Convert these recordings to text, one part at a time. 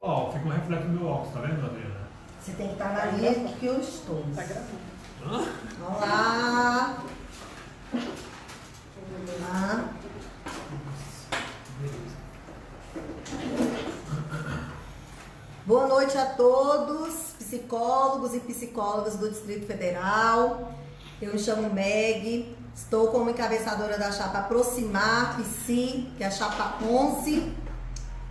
Ó, fica um reflexo no meu óculos, tá vendo, Adriana? Você tem que estar na linha que eu estou. Tá gravando. Vamos lá. Vamos lá. Boa noite a todos, psicólogos e psicólogas do Distrito Federal. Eu me chamo Meg, estou como encabeçadora da chapa Aproximar Psi, que é a chapa 11,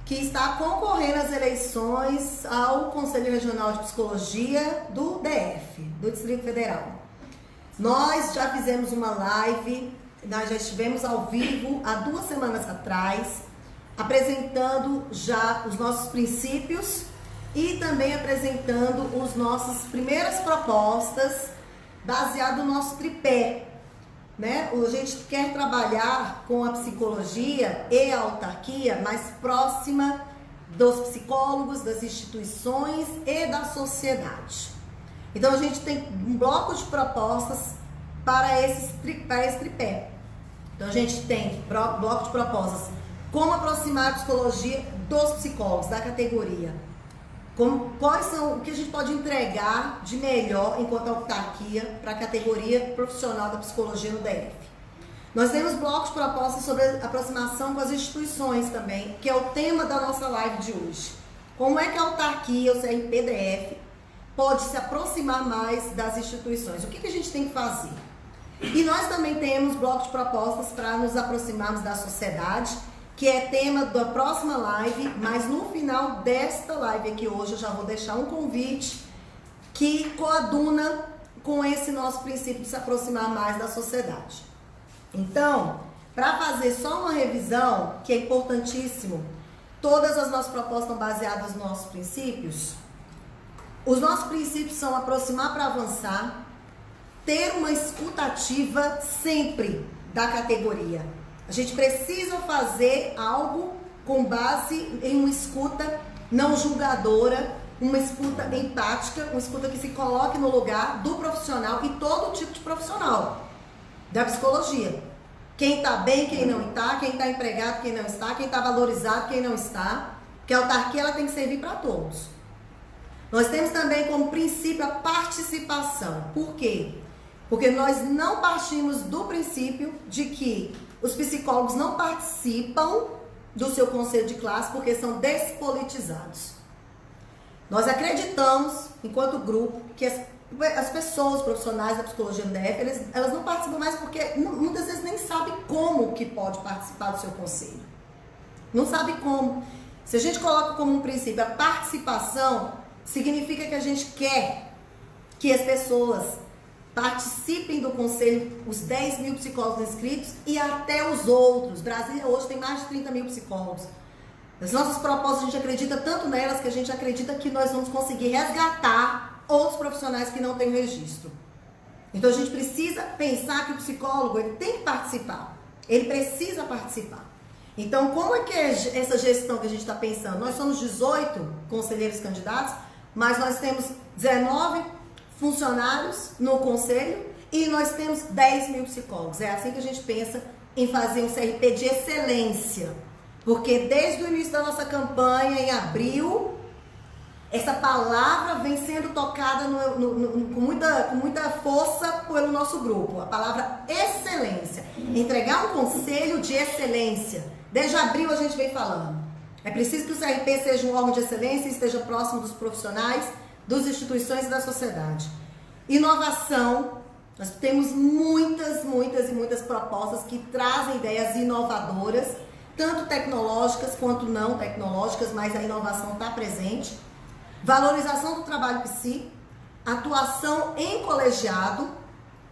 que está concorrendo às eleições ao Conselho Regional de Psicologia do DF, do Distrito Federal. Nós já fizemos uma live, nós já estivemos ao vivo há 2 semanas atrás, apresentando já os nossos princípios e também apresentando as nossas primeiras propostas baseado no nosso tripé, né? A gente quer trabalhar com a psicologia e a autarquia mais próxima dos psicólogos, das instituições e da sociedade. Então a gente tem um bloco de propostas para esse tripé. Então a gente tem bloco de propostas como aproximar a psicologia dos psicólogos, da categoria. Quais são o que a gente pode entregar de melhor enquanto autarquia para a categoria profissional da psicologia no DF. Nós temos blocos de propostas sobre aproximação com as instituições também, que é o tema da nossa live de hoje. Como é que a autarquia, o CRP-DF, pode se aproximar mais das instituições? O que a gente tem que fazer? E nós também temos blocos de propostas para nos aproximarmos da sociedade, que é tema da próxima live, mas no final desta live aqui hoje eu já vou deixar um convite que coaduna com esse nosso princípio de se aproximar mais da sociedade. Então, para fazer só uma revisão, que é importantíssimo, todas as nossas propostas estão baseadas nos nossos princípios. Os nossos princípios são aproximar para avançar, ter uma escuta ativa sempre da categoria. A gente precisa fazer algo com base em uma escuta não julgadora, uma escuta empática, uma escuta que se coloque no lugar do profissional e todo tipo de profissional da psicologia. Quem está bem, quem não está, quem está empregado, quem não está, quem está valorizado, quem não está. Porque a autarquia ela tem que servir para todos. Nós temos também como princípio a participação. Por quê? Porque nós não partimos do princípio de que os psicólogos não participam do seu conselho de classe porque são despolitizados. Nós acreditamos, enquanto grupo, que as pessoas, os profissionais da psicologia no DF, elas não participam mais porque muitas vezes nem sabem como que pode participar do seu conselho. Não sabe como. Se a gente coloca como um princípio a participação, significa que a gente quer que as pessoas participem do conselho, os 10 mil psicólogos inscritos e até os outros. Brasília hoje tem mais de 30 mil psicólogos. As nossas propostas, a gente acredita tanto nelas que a gente acredita que nós vamos conseguir resgatar outros profissionais que não têm registro. Então a gente precisa pensar que o psicólogo ele tem que participar. Ele precisa participar. Então como é que é essa gestão que a gente está pensando? Nós somos 18 conselheiros candidatos, mas nós temos 19 funcionários no conselho e nós temos 10 mil psicólogos. É assim que a gente pensa em fazer um CRP de excelência. Porque desde o início da nossa campanha, em abril, essa palavra vem sendo tocada com muita força pelo nosso grupo. A palavra excelência. Entregar um conselho de excelência. Desde abril a gente vem falando. É preciso que o CRP seja um órgão de excelência e esteja próximo dos profissionais, das instituições e da sociedade. Inovação, nós temos muitas propostas que trazem ideias inovadoras, tanto tecnológicas quanto não tecnológicas, mas a inovação está presente. Valorização do trabalho psi, atuação em colegiado,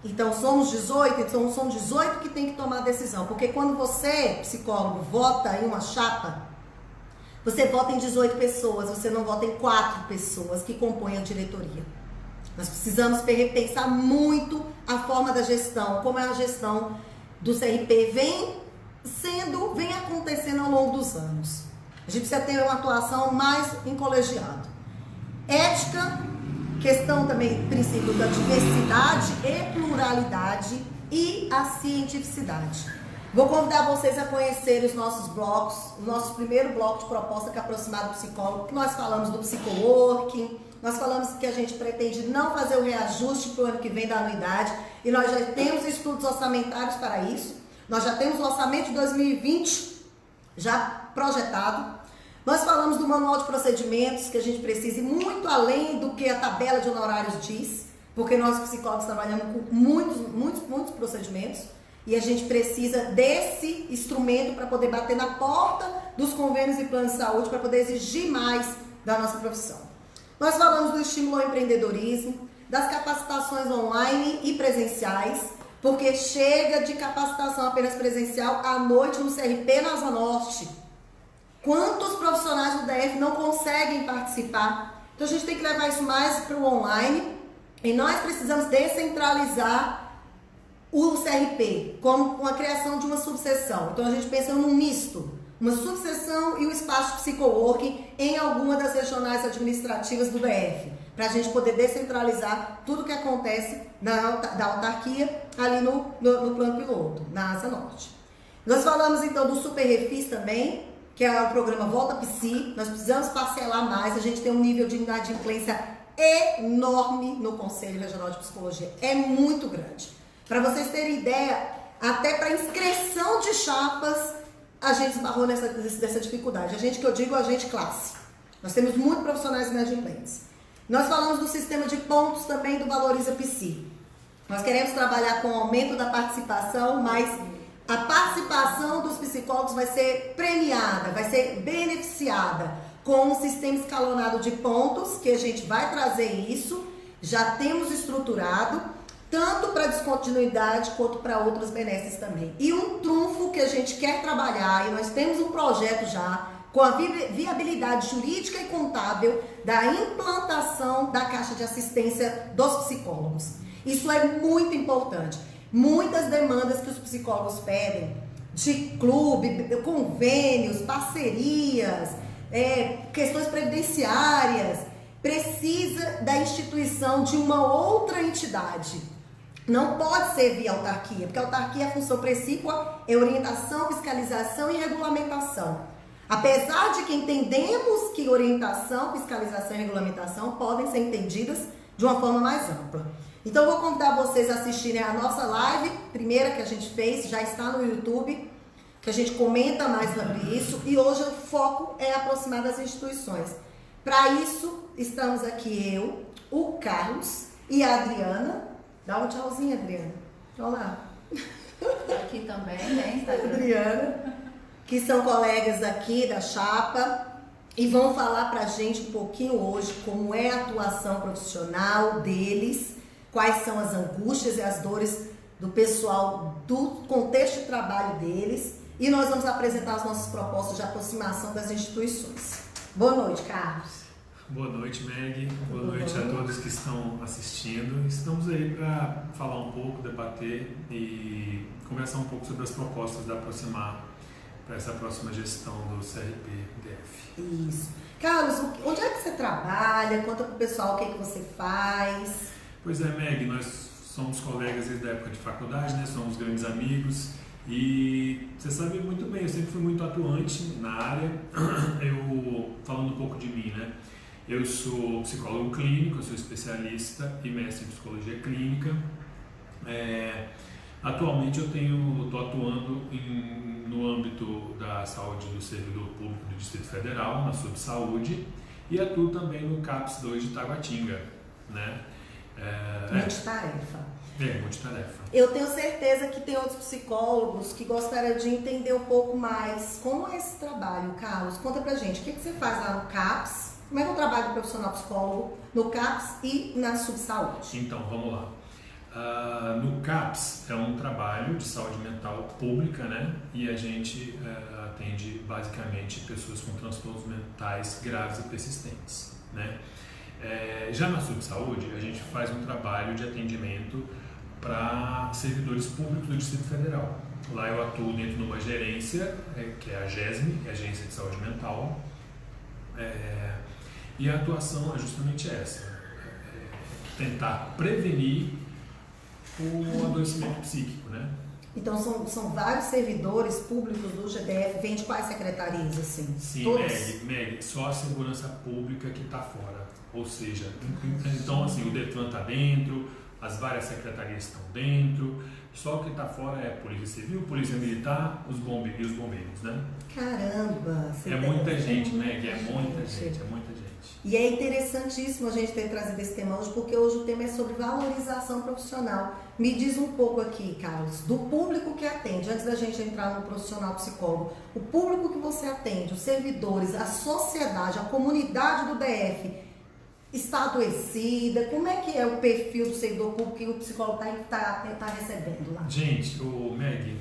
então somos 18, então são 18 que tem que tomar a decisão, porque quando você, psicólogo, vota em uma chapa, você vota em 18 pessoas, você não vota em 4 pessoas que compõem a diretoria. Nós precisamos repensar muito a forma da gestão, como é a gestão do CRP vem acontecendo ao longo dos anos. A gente precisa ter uma atuação mais em colegiado. Ética, questão também, princípio da diversidade e pluralidade e a cientificidade. Vou convidar vocês a conhecer os nossos blocos, o nosso primeiro bloco de proposta que é aproximado do psicólogo, que nós falamos do psicoworking, nós falamos que a gente pretende não fazer o reajuste para o ano que vem da anuidade, e nós já temos estudos orçamentários para isso, nós já temos o orçamento de 2020 já projetado. Nós falamos do manual de procedimentos, que a gente precisa ir muito além do que a tabela de honorários diz, porque nós psicólogos trabalhamos com muitos procedimentos, e a gente precisa desse instrumento para poder bater na porta dos convênios e planos de saúde, para poder exigir mais da nossa profissão. Nós falamos do estímulo ao empreendedorismo, das capacitações online e presenciais, porque chega de capacitação apenas presencial à noite no CRP na Asa Norte. Quantos profissionais do DF não conseguem participar? Então a gente tem que levar isso mais para o online, e nós precisamos descentralizar o CRP, como a criação de uma subseção. Então a gente pensa num misto, uma subseção e o espaço de psicoworking em alguma das regionais administrativas do DF, para a gente poder descentralizar tudo que acontece da autarquia ali no plano piloto, na Asa Norte. Nós falamos então do Super Refis também, que é o programa Volta Psi. Nós precisamos parcelar mais, a gente tem um nível de inadimplência enorme no Conselho Regional de Psicologia, é muito grande. Para vocês terem ideia, até para inscrição de chapas, a gente esbarrou dessa dificuldade. A gente que eu digo, a gente classe. Nós temos muitos profissionais inadimplentes. Nós falamos do sistema de pontos também do Valoriza Psi. Nós queremos trabalhar com o aumento da participação, mas a participação dos psicólogos vai ser premiada, vai ser beneficiada com um sistema escalonado de pontos, que a gente vai trazer isso, já temos estruturado, tanto para descontinuidade quanto para outras benesses também. E um trunfo que a gente quer trabalhar, e nós temos um projeto já, com a viabilidade jurídica e contábil da implantação da Caixa de Assistência dos Psicólogos. Isso é muito importante. Muitas demandas que os psicólogos pedem, de clube, convênios, parcerias, questões previdenciárias, precisa da instituição de uma outra entidade. Não pode ser via autarquia, porque a autarquia, a função principal é orientação, fiscalização e regulamentação. Apesar de que entendemos que orientação, fiscalização e regulamentação podem ser entendidas de uma forma mais ampla. Então, eu vou convidar vocês a assistirem a nossa live, primeira que a gente fez, já está no YouTube, que a gente comenta mais sobre isso, e hoje o foco é aproximar das instituições. Para isso, estamos aqui eu, o Carlos e a Adriana. Dá um tchauzinho, Adriana. Olá. Aqui também, né, Instagram. Adriana, que são colegas aqui da chapa e vão falar pra gente um pouquinho hoje como é a atuação profissional deles, quais são as angústias e as dores do pessoal, do contexto de trabalho deles, e nós vamos apresentar as nossas propostas de aproximação das instituições. Boa noite, Carlos. Boa noite, Meg. Boa noite a todos que estão assistindo. Estamos aí para falar um pouco, debater e conversar um pouco sobre as propostas da Aproximar para essa próxima gestão do CRP-DF. Isso. Carlos, onde é que você trabalha? Conta pro pessoal o que é que você faz. Pois é, Meg, nós somos colegas desde a época de faculdade, né? Somos grandes amigos e você sabe muito bem, eu sempre fui muito atuante na área. Falando um pouco de mim, né? Eu sou psicólogo clínico, eu sou especialista e mestre em psicologia clínica. Atualmente eu estou atuando no âmbito da saúde do servidor público do Distrito Federal, na Subsaúde, e atuo também no CAPS 2 de Taguatinga, né? Multitarefa. Multitarefa. Eu tenho certeza que tem outros psicólogos que gostariam de entender um pouco mais como é esse trabalho, Carlos. Conta pra gente, o que você faz lá no CAPS? Como é que é o trabalho do profissional psicólogo no CAPS e na Subsaúde? Então, vamos lá. No CAPS é um trabalho de saúde mental pública, né? E a gente atende basicamente pessoas com transtornos mentais graves e persistentes, né? Já na Subsaúde, a gente faz um trabalho de atendimento para servidores públicos do Distrito Federal. Lá eu atuo dentro de uma gerência, que é a GESM, que é a Agência de Saúde Mental. E a atuação é justamente essa, tentar prevenir o adoecimento psíquico, né? Então são vários servidores públicos do GDF, vem de quais secretarias, assim? Sim, Todos? Meg, só a segurança pública que está fora. Ou seja, então assim, o Detran está dentro, as várias secretarias estão dentro, só o que está fora é a Polícia Civil, Polícia Militar, os bombeiros, né? Caramba! É muita gente, Meg, é muita gente. E é interessantíssimo a gente ter trazido esse tema hoje, porque hoje o tema é sobre valorização profissional. Me diz um pouco aqui, Carlos, do público que atende, antes da gente entrar no profissional psicólogo, o público que você atende, os servidores, a sociedade, a comunidade do DF, está adoecida? Como é que é o perfil do servidor público que o psicólogo está recebendo lá? Gente, Meg,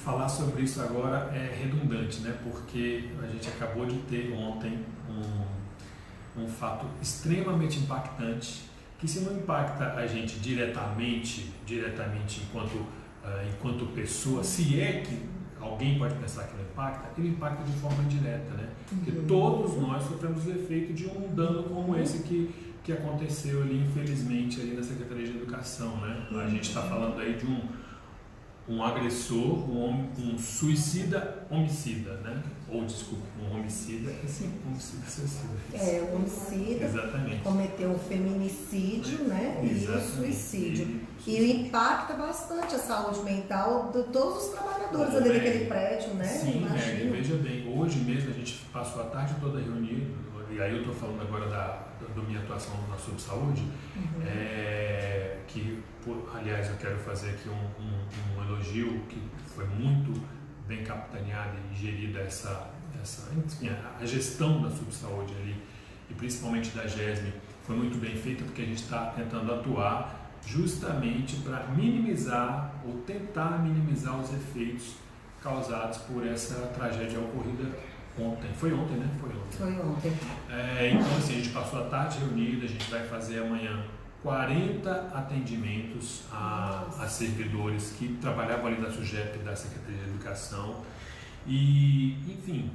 falar sobre isso agora é redundante, né? Porque a gente acabou de ter ontem um fato extremamente impactante, que se não impacta a gente diretamente enquanto pessoa, se é que alguém pode pensar que não impacta, ele impacta de forma indireta, né? Porque todos nós sofremos o efeito de um dano como esse que aconteceu ali, infelizmente, ali na Secretaria de Educação, né? A gente está falando aí de um agressor, um suicida homicida, né? Ou, desculpa, um homicida, homicida suicida. O homicida. Exatamente. Cometeu o feminicídio, né? E o suicídio. E impacta bastante a saúde mental de todos os trabalhadores ali daquele prédio, né? Sim, veja bem, hoje mesmo a gente passou a tarde toda reunida, e aí eu estou falando agora da minha atuação na Subsaúde, que, aliás, eu quero fazer aqui um elogio, que foi muito bem capitaneada e gerida enfim, a gestão da Subsaúde ali, e principalmente da GESME, foi muito bem feita, porque a gente está tentando atuar justamente para minimizar ou tentar minimizar os efeitos causados por essa tragédia ocorrida ontem. Foi ontem, né? Foi ontem. Então, assim, a gente passou a tarde reunida, a gente vai fazer amanhã 40 atendimentos a servidores que trabalhavam ali da SUGEP, da Secretaria de Educação. E, enfim,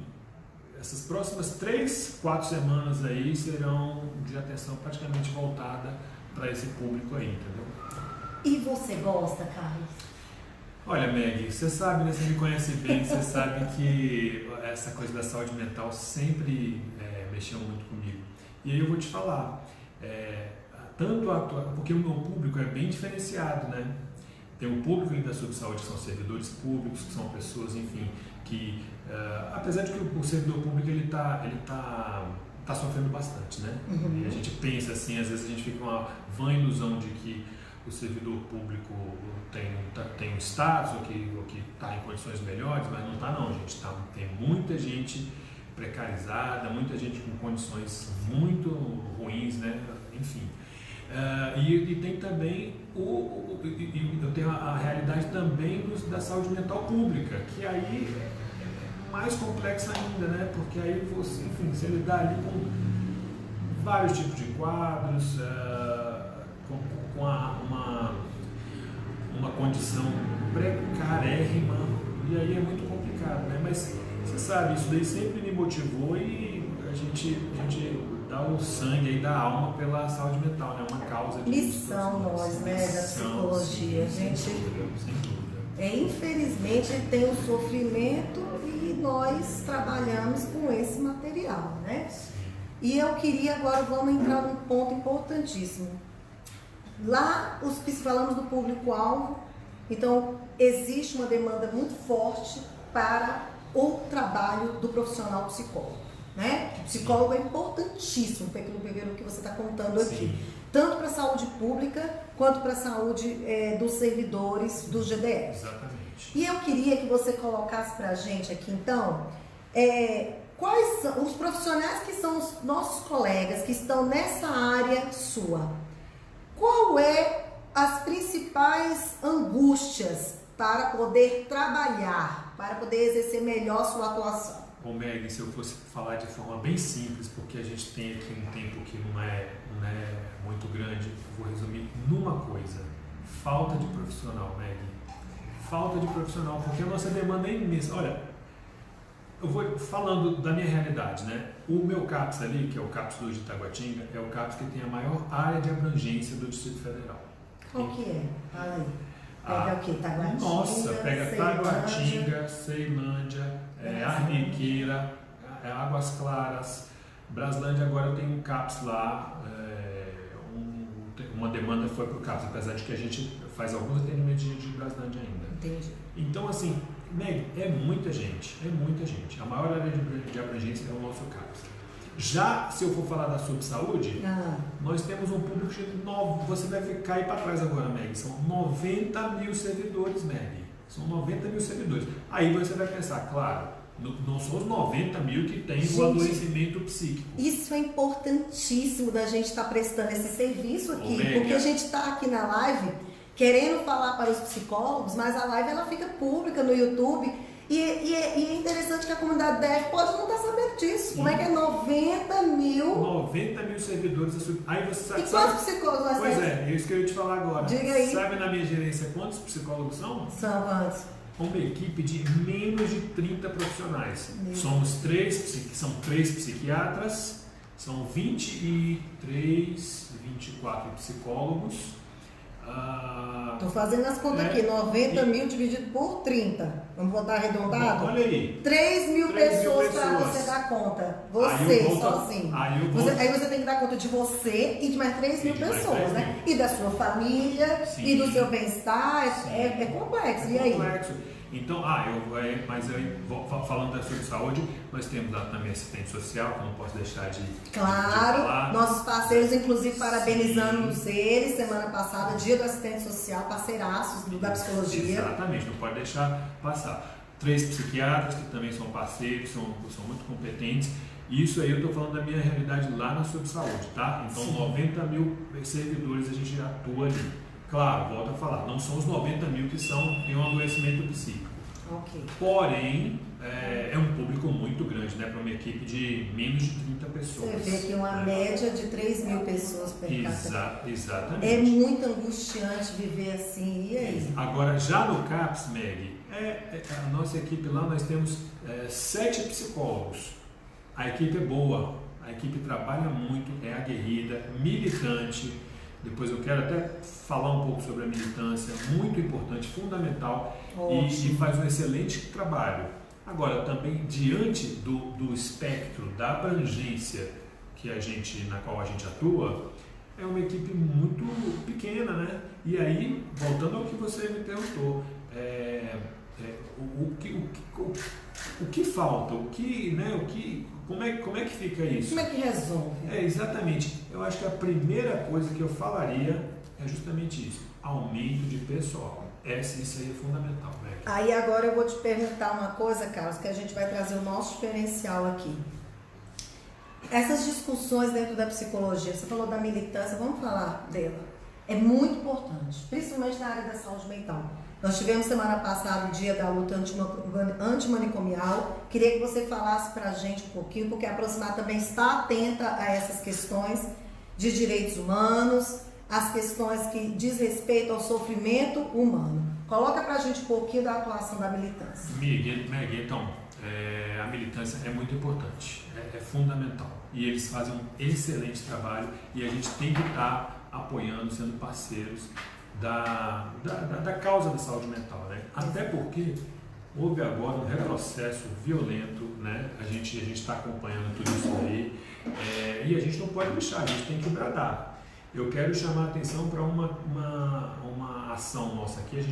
essas próximas 3-4 semanas aí serão de atenção praticamente voltada para esse público aí, entendeu? E você gosta, Carlos? Olha, Meg, você sabe, né? Você me conhece bem, você sabe que essa coisa da saúde mental sempre mexeu muito comigo. E aí eu vou te falar, porque o meu público é bem diferenciado, né? Tem um público da Subsaúde que são servidores públicos, que são pessoas, enfim, que apesar de que o servidor público ele tá sofrendo bastante, né? E a gente pensa assim, às vezes a gente fica uma vã ilusão de que o servidor público tem um status ou que está em condições melhores, mas não está não, gente. Tem muita gente precarizada, muita gente com condições muito ruins, né? Enfim. E tem também eu tenho a realidade também da saúde mental pública, que aí é mais complexa ainda, né? Porque aí você lidar ali com vários tipos de quadros, com uma condição precarérrima, e aí é muito complicado, né? Mas você sabe, isso daí sempre me motivou e a gente dá o sangue aí da alma pela saúde mental, né? Uma causa de missão nós, né, da psicologia, sim, gente. Sem dúvida. Infelizmente tem o sofrimento e nós trabalhamos com esse material, né? E eu queria agora, vamos entrar num ponto importantíssimo. Lá, falamos do público-alvo, então existe uma demanda muito forte para o trabalho do profissional psicólogo, né? O psicólogo é importantíssimo, pelo que você está contando aqui, Sim. Tanto para a saúde pública quanto para a saúde dos servidores do GDF. Exatamente. E eu queria que você colocasse para a gente aqui, então, quais são os profissionais que são os nossos colegas que estão nessa área sua? Qual é as principais angústias para poder trabalhar, para poder exercer melhor sua atuação? Bom, Meg, se eu fosse falar de forma bem simples, porque a gente tem aqui um tempo que não é muito grande, eu vou resumir numa coisa: falta de profissional, Meg. Falta de profissional, porque a nossa demanda é imensa. Olha, eu vou falando da minha realidade, né? O meu CAPS ali, que é o CAPS 2 de Itaguatinga, é o CAPS que tem a maior área de abrangência do Distrito Federal. Qual que é? Fala aí. Pega o quê? Taguatinga? Nossa, pega Ceilândia. Taguatinga, Ceilândia, Arniqueira, Águas Claras, Braslândia. Agora tem um CAPS lá, uma demanda foi para o CAPS, apesar de que a gente faz alguns atendimentos de Braslândia ainda. Entendi. Então, assim, Meg, é muita gente. A maior área de abrangência é o nosso CAPS. Já, se eu for falar da subsaúde, nós temos um público de você vai cair para trás agora, Meg, são 90 mil servidores, Meg. São 90 mil servidores. Aí você vai pensar, claro, não são os 90 mil que tem o adoecimento psíquico. Isso é importantíssimo da gente estar prestando esse serviço aqui, Meg, porque a gente está aqui na live querendo falar para os psicólogos, mas a live ela fica pública no YouTube. E é interessante que a comunidade DF pode não estar sabendo disso. Sim. Como é que é 90 mil? 90 mil servidores. Aí você sabe. E quantos psicólogos nós temos? Pois é, isso que eu ia te falar agora. Diga aí. Sabe na minha gerência quantos psicólogos são? São quantos? Uma equipe de menos de 30 profissionais. Somos são 3 psiquiatras, são 23, 24 psicólogos. Estou fazendo as contas aqui, 90 mil dividido por 30. Vamos botar arredondado? Olha aí. 3 mil pessoas para você dar conta. Você, sozinho. Aí você tem que dar conta de você e de mais 3 mil pessoas, né? E da sua família, sim, e do seu bem-estar. É complexo. E aí? Complexo. Então, falando da saúde, nós temos lá também assistente social, que eu não posso deixar de falar. Nossos parceiros, inclusive, parabenizamos eles, semana passada, dia do assistente social, parceiraços da psicologia. Exatamente, não pode deixar passar. 3 psiquiatras, que também são parceiros, são muito competentes. Isso aí eu estou falando da minha realidade lá na subsaúde, tá? Então, sim, 90 mil servidores a gente atua ali. Claro, volto a falar, não são os 90 mil que têm um adoecimento psíquico. Okay. Porém, é um público muito grande, né? Para uma equipe de menos de 30 pessoas. Você vê que uma média de 3 mil pessoas per capita. Exatamente. É muito angustiante viver assim, e aí? Agora, já no CAPS, Meg, a nossa equipe lá, nós temos 7 psicólogos. A equipe é boa, a equipe trabalha muito, é aguerrida, militante. Depois eu quero até falar um pouco sobre a militância, muito importante, fundamental, e faz um excelente trabalho. Agora, também, diante do espectro, da abrangência na qual a gente atua, é uma equipe muito pequena, né? E aí, voltando ao que você me perguntou, o que falta? Como é que fica isso? Como é que resolve? Exatamente. Eu acho que a primeira coisa que eu falaria é justamente isso. Aumento de pessoal. Isso aí é fundamental, né? Aí agora eu vou te perguntar uma coisa, Carlos, que a gente vai trazer o nosso diferencial aqui. Essas discussões dentro da psicologia, você falou da militância, vamos falar dela. É muito importante, principalmente na área da saúde mental. Nós tivemos semana passada o dia da luta antimanicomial. Queria que você falasse para a gente um pouquinho, porque a Aproximar também está atenta a essas questões de direitos humanos, as questões que diz respeito ao sofrimento humano. Coloca para a gente um pouquinho da atuação da militância. Meg, então, a militância é muito importante, é fundamental. E eles fazem um excelente trabalho e a gente tem que estar apoiando, sendo parceiros da causa da saúde mental, né? Até porque houve agora um retrocesso violento, né? A gente está acompanhando tudo isso aí, e a gente não pode deixar, a gente tem que bradar. Eu quero chamar a atenção para uma ação nossa aqui.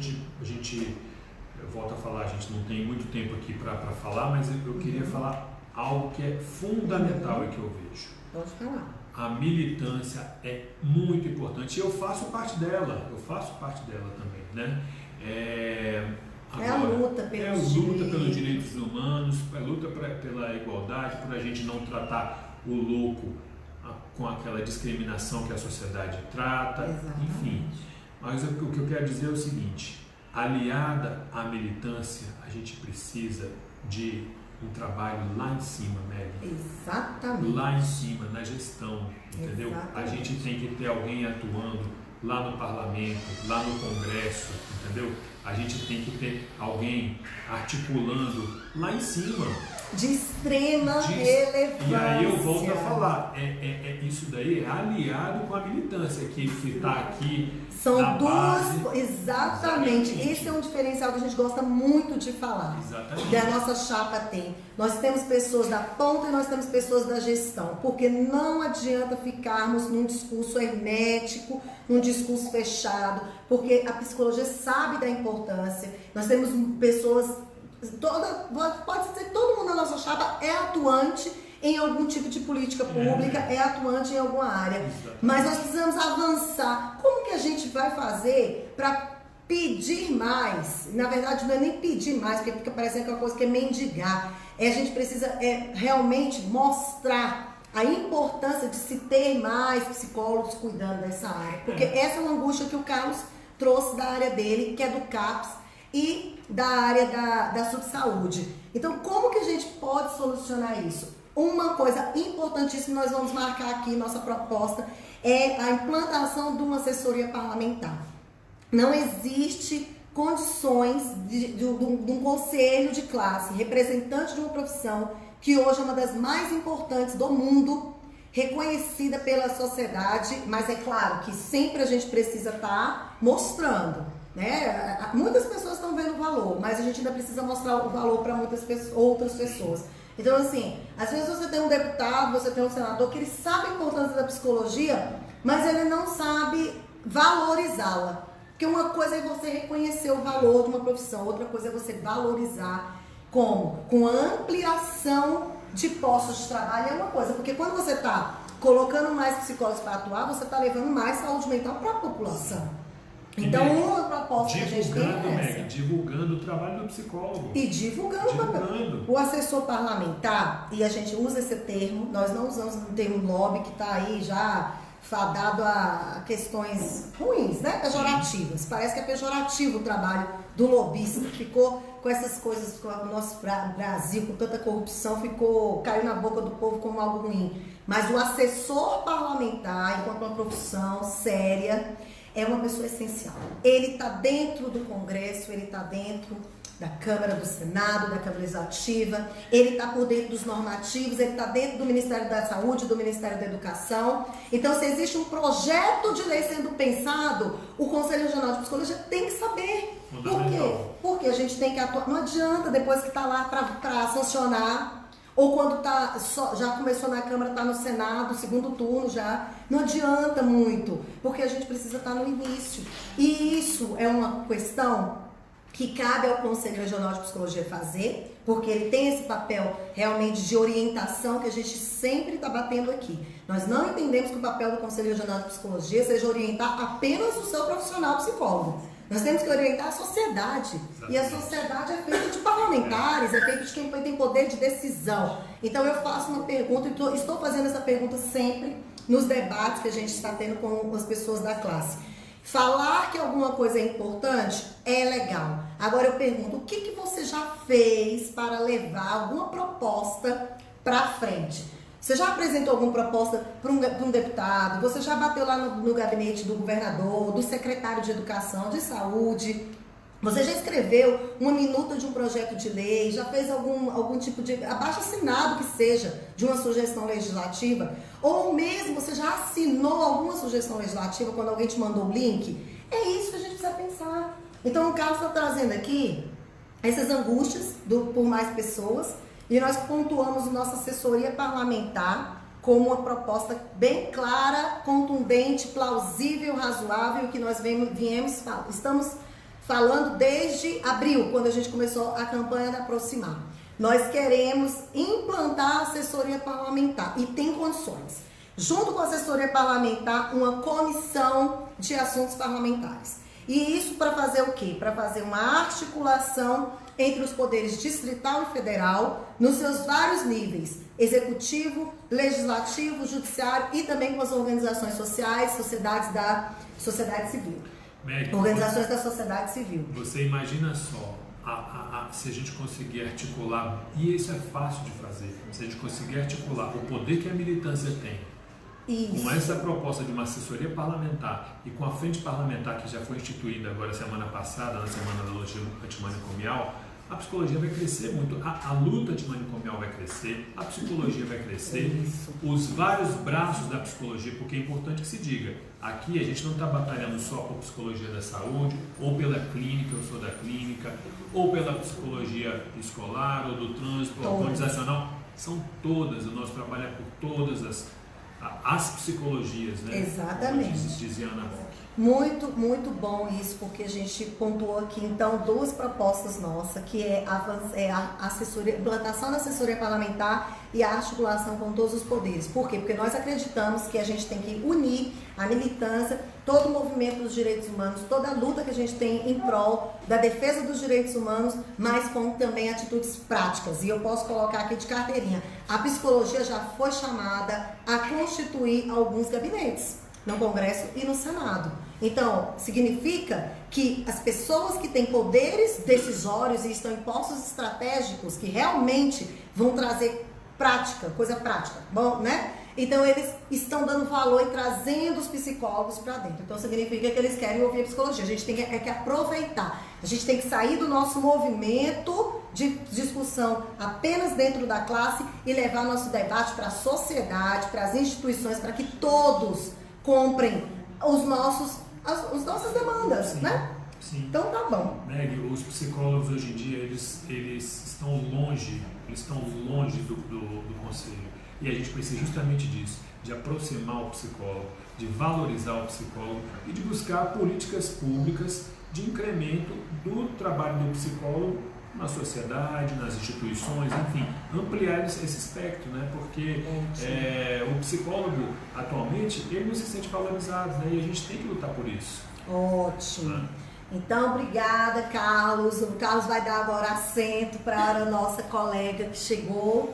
Eu volto a falar, a gente não tem muito tempo aqui para falar, mas eu queria falar algo que é fundamental e que eu vejo. Pode falar. A militância é muito importante e eu faço parte dela também, né? A luta pelos direitos humanos, a luta pela igualdade, por a gente não tratar o louco com aquela discriminação que a sociedade trata, exatamente. Enfim. Mas o que eu quero dizer é o seguinte, aliada à militância, a gente precisa de um trabalho lá em cima, Meg. Exatamente. Lá em cima, na gestão, entendeu? Exatamente. A gente tem que ter alguém atuando lá no parlamento, lá no Congresso, entendeu? A gente tem que ter alguém articulando lá em cima. De extrema relevância. E aí eu volto a falar, isso daí é aliado com a militância que está aqui. São duas, exatamente. Esse é um diferencial que a gente gosta muito de falar. Exatamente. Que a nossa chapa tem. Nós temos pessoas da ponta e nós temos pessoas da gestão, porque não adianta ficarmos num discurso hermético, num discurso fechado, porque a psicologia sabe da importância. Nós temos pessoas, pode dizer que todo mundo na nossa chapa é atuante em algum tipo de política pública, é atuante em alguma área. Exatamente. Mas nós precisamos avançar. Como que a gente vai fazer para pedir mais? Na verdade, não é nem pedir mais, porque fica parecendo que é uma coisa que é mendigar. A gente precisa realmente mostrar a importância de se ter mais psicólogos cuidando dessa área. Porque essa é uma angústia que o Carlos trouxe da área dele, que é do CAPS, e da área da subsaúde. Então, como que a gente pode solucionar isso? Uma coisa importantíssima, nós vamos marcar aqui, nossa proposta, é a implantação de uma assessoria parlamentar. Não existe condições de um conselho de classe, representante de uma profissão, que hoje é uma das mais importantes do mundo, reconhecida pela sociedade, mas é claro que sempre a gente precisa estar mostrando, né? Muitas pessoas estão vendo o valor, mas a gente ainda precisa mostrar o valor para muitas outras pessoas. Então, assim, às vezes você tem um deputado, você tem um senador que ele sabe a importância da psicologia, mas ele não sabe valorizá-la. Porque uma coisa é você reconhecer o valor de uma profissão, outra coisa é você valorizar. Como? Com a ampliação de postos de trabalho é uma coisa. Porque quando você está colocando mais psicólogos para atuar, você está levando mais saúde mental para a população. Então, uma proposta que a gente tem é essa. Divulgando o trabalho do psicólogo. E divulgando. O assessor parlamentar, e a gente usa esse termo, nós não usamos o termo lobby, que está aí já fadado a questões ruins, né? Pejorativas. Parece que é pejorativo o trabalho do lobista. Ficou com essas coisas, com o nosso Brasil, com tanta corrupção, caiu na boca do povo como algo ruim. Mas o assessor parlamentar, enquanto uma profissão séria, é uma pessoa essencial. Ele está dentro do Congresso, ele está dentro da Câmara, do Senado, da Câmara Legislativa, ele está por dentro dos normativos, ele está dentro do Ministério da Saúde, do Ministério da Educação. Então, se existe um projeto de lei sendo pensado, o Conselho Regional de Psicologia tem que saber. Por quê? Porque a gente tem que atuar. Não adianta depois que está lá para sancionar, ou quando já começou na Câmara, está no Senado, segundo turno já, não adianta muito, porque a gente precisa estar no início. E isso é uma questão que cabe ao Conselho Regional de Psicologia fazer, porque ele tem esse papel realmente de orientação que a gente sempre está batendo aqui. Nós não entendemos que o papel do Conselho Regional de Psicologia seja orientar apenas o seu profissional psicólogo. Nós temos que orientar a sociedade. Exatamente. E a sociedade é feita de parlamentares, é feita de quem tem poder de decisão. Então eu faço uma pergunta, e estou fazendo essa pergunta sempre nos debates que a gente está tendo com as pessoas da classe. Falar que alguma coisa é importante é legal. Agora eu pergunto, o que você já fez para levar alguma proposta para frente? Você já apresentou alguma proposta para um deputado? Você já bateu lá no gabinete do governador, do secretário de Educação, de Saúde? Você já escreveu uma minuta de um projeto de lei? Já fez algum tipo de abaixo-assinado que seja de uma sugestão legislativa? Ou mesmo você já assinou alguma sugestão legislativa quando alguém te mandou o link? É isso que a gente precisa pensar. Então o Carlos está trazendo aqui essas angústias por mais pessoas. E nós pontuamos nossa assessoria parlamentar como uma proposta bem clara, contundente, plausível, razoável, que nós estamos falando desde abril, quando a gente começou a campanha da Aproximar. Nós queremos implantar a assessoria parlamentar e tem condições. Junto com a assessoria parlamentar, uma comissão de assuntos parlamentares. E isso para fazer o quê? Para fazer uma articulação entre os poderes distrital e federal, nos seus vários níveis, executivo, legislativo, judiciário e também com as organizações sociais, sociedade civil. Organizações da sociedade civil. Você imagina só, se a gente conseguir articular, e isso é fácil de fazer, se a gente conseguir articular o poder que a militância tem, isso. Com essa proposta de uma assessoria parlamentar e com a frente parlamentar que já foi instituída agora semana passada, na Semana da Luta Antimanicomial, a psicologia vai crescer muito, a luta antimanicomial vai crescer, a psicologia vai crescer, os vários braços da psicologia, porque é importante que se diga, aqui a gente não está batalhando só por psicologia da saúde, ou pela clínica, eu sou da clínica, ou pela psicologia escolar, ou do trânsito, ou organizacional, são todas, o nosso trabalho é por todas as psicologias, né? Exatamente. Como dizia Ana Bock. Muito, muito bom isso, porque a gente pontuou aqui, então, duas propostas nossas, que é a assessoria, implantação da assessoria parlamentar e a articulação com todos os poderes. Por quê? Porque nós acreditamos que a gente tem que unir a militância, todo o movimento dos direitos humanos, toda a luta que a gente tem em prol da defesa dos direitos humanos, mas com também atitudes práticas. E eu posso colocar aqui de carteirinha, a psicologia já foi chamada a constituir alguns gabinetes no Congresso e no Senado. Então, significa que as pessoas que têm poderes decisórios e estão em postos estratégicos que realmente vão trazer prática, coisa prática, bom, né? Então, eles estão dando valor e trazendo os psicólogos para dentro. Então, significa que eles querem ouvir a psicologia. A gente tem que aproveitar. A gente tem que sair do nosso movimento de discussão apenas dentro da classe e levar nosso debate para a sociedade, para as instituições, para que todos comprem as nossas demandas, sim, né? Sim. Então tá bom. Meg, os psicólogos hoje em dia, eles estão longe do conselho. E a gente precisa justamente disso, de aproximar o psicólogo, de valorizar o psicólogo e de buscar políticas públicas de incremento do trabalho do psicólogo na sociedade, nas instituições, enfim, ampliar esse espectro, né? Porque o psicólogo, atualmente, ele não se sente valorizado, né? E a gente tem que lutar por isso. Ótimo. Então, obrigada, Carlos. O Carlos vai dar agora assento para a nossa colega que chegou.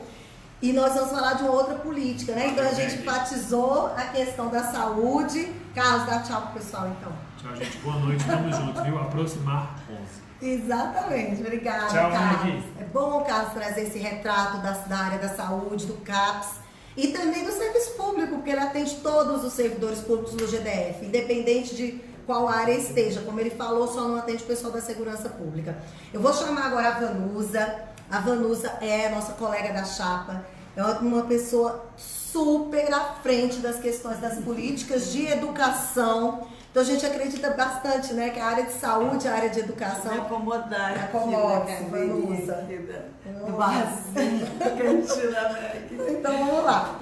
E nós vamos falar de uma outra política, né? Então, a gente enfatizou a questão da saúde. Carlos, dá tchau pro pessoal, então. Tchau, gente. Boa noite. Tamo junto, viu? Aproximar 11. Exatamente, obrigada, tchau, Carlos. Magui. É bom, Carlos, trazer esse retrato da área da saúde, do CAPS e também do serviço público, porque ele atende todos os servidores públicos do GDF, independente de qual área esteja. Como ele falou, só não atende o pessoal da segurança pública. Eu vou chamar agora a Vanusa. A Vanusa é nossa colega da chapa, é uma pessoa super à frente das questões das políticas de educação. Então a gente acredita bastante, né, que a área de saúde, a área de educação... Me acomodar. Acomoda, Vanusa. No barzinho, cantinho da Meg. Então vamos lá.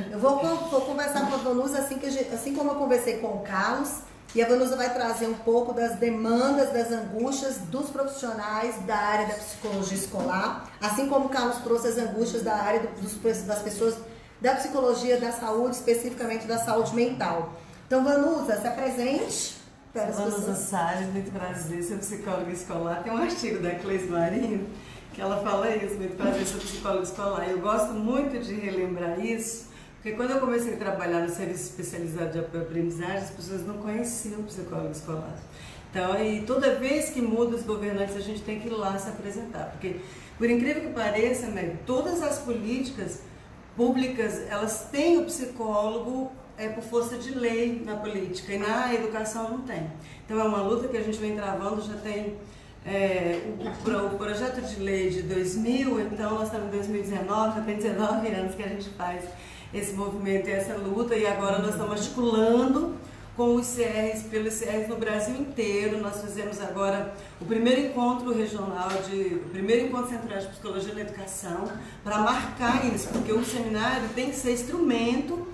Eu vou conversar com a Vanusa assim como eu conversei com o Carlos. E a Vanusa vai trazer um pouco das demandas, das angústias dos profissionais da área da psicologia escolar, assim como o Carlos trouxe as angústias da área das pessoas da psicologia da saúde, especificamente da saúde mental. Então, Vanusa, se apresente. Vanusa Salles, muito prazer, sou psicóloga escolar. Tem um artigo da Cleis Marinho que ela fala isso, muito prazer, sou psicóloga escolar. Eu gosto muito de relembrar isso, porque quando eu comecei a trabalhar no serviço especializado de apoio à aprendizagem, as pessoas não conheciam o psicólogo escolar. Então, aí, toda vez que muda os governantes, a gente tem que ir lá se apresentar. Porque, por incrível que pareça, Meg, todas as políticas públicas, elas têm o psicólogo por força de lei na política, e na educação não tem. Então, é uma luta que a gente vem travando, já tem o projeto de lei de 2000, então nós estamos em 2019, já tem 19 anos que a gente faz esse movimento e essa luta, e agora nós estamos articulando com os CRs, pelos CRs no Brasil inteiro. Nós fizemos agora o primeiro encontro regional, o primeiro encontro central de psicologia na educação, para marcar isso, porque o seminário tem que ser instrumento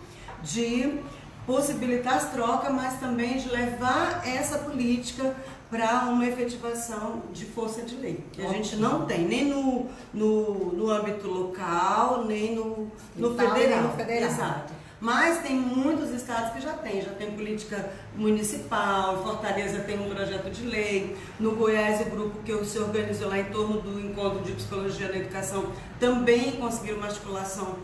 de possibilitar as trocas, mas também de levar essa política para uma efetivação de força de lei, que a gente não tem, nem no âmbito local, nem no federal. Exato. Mas tem muitos estados que já tem política municipal, em Fortaleza tem um projeto de lei, no Goiás o grupo que se organizou lá em torno do encontro de psicologia na educação também conseguiu uma articulação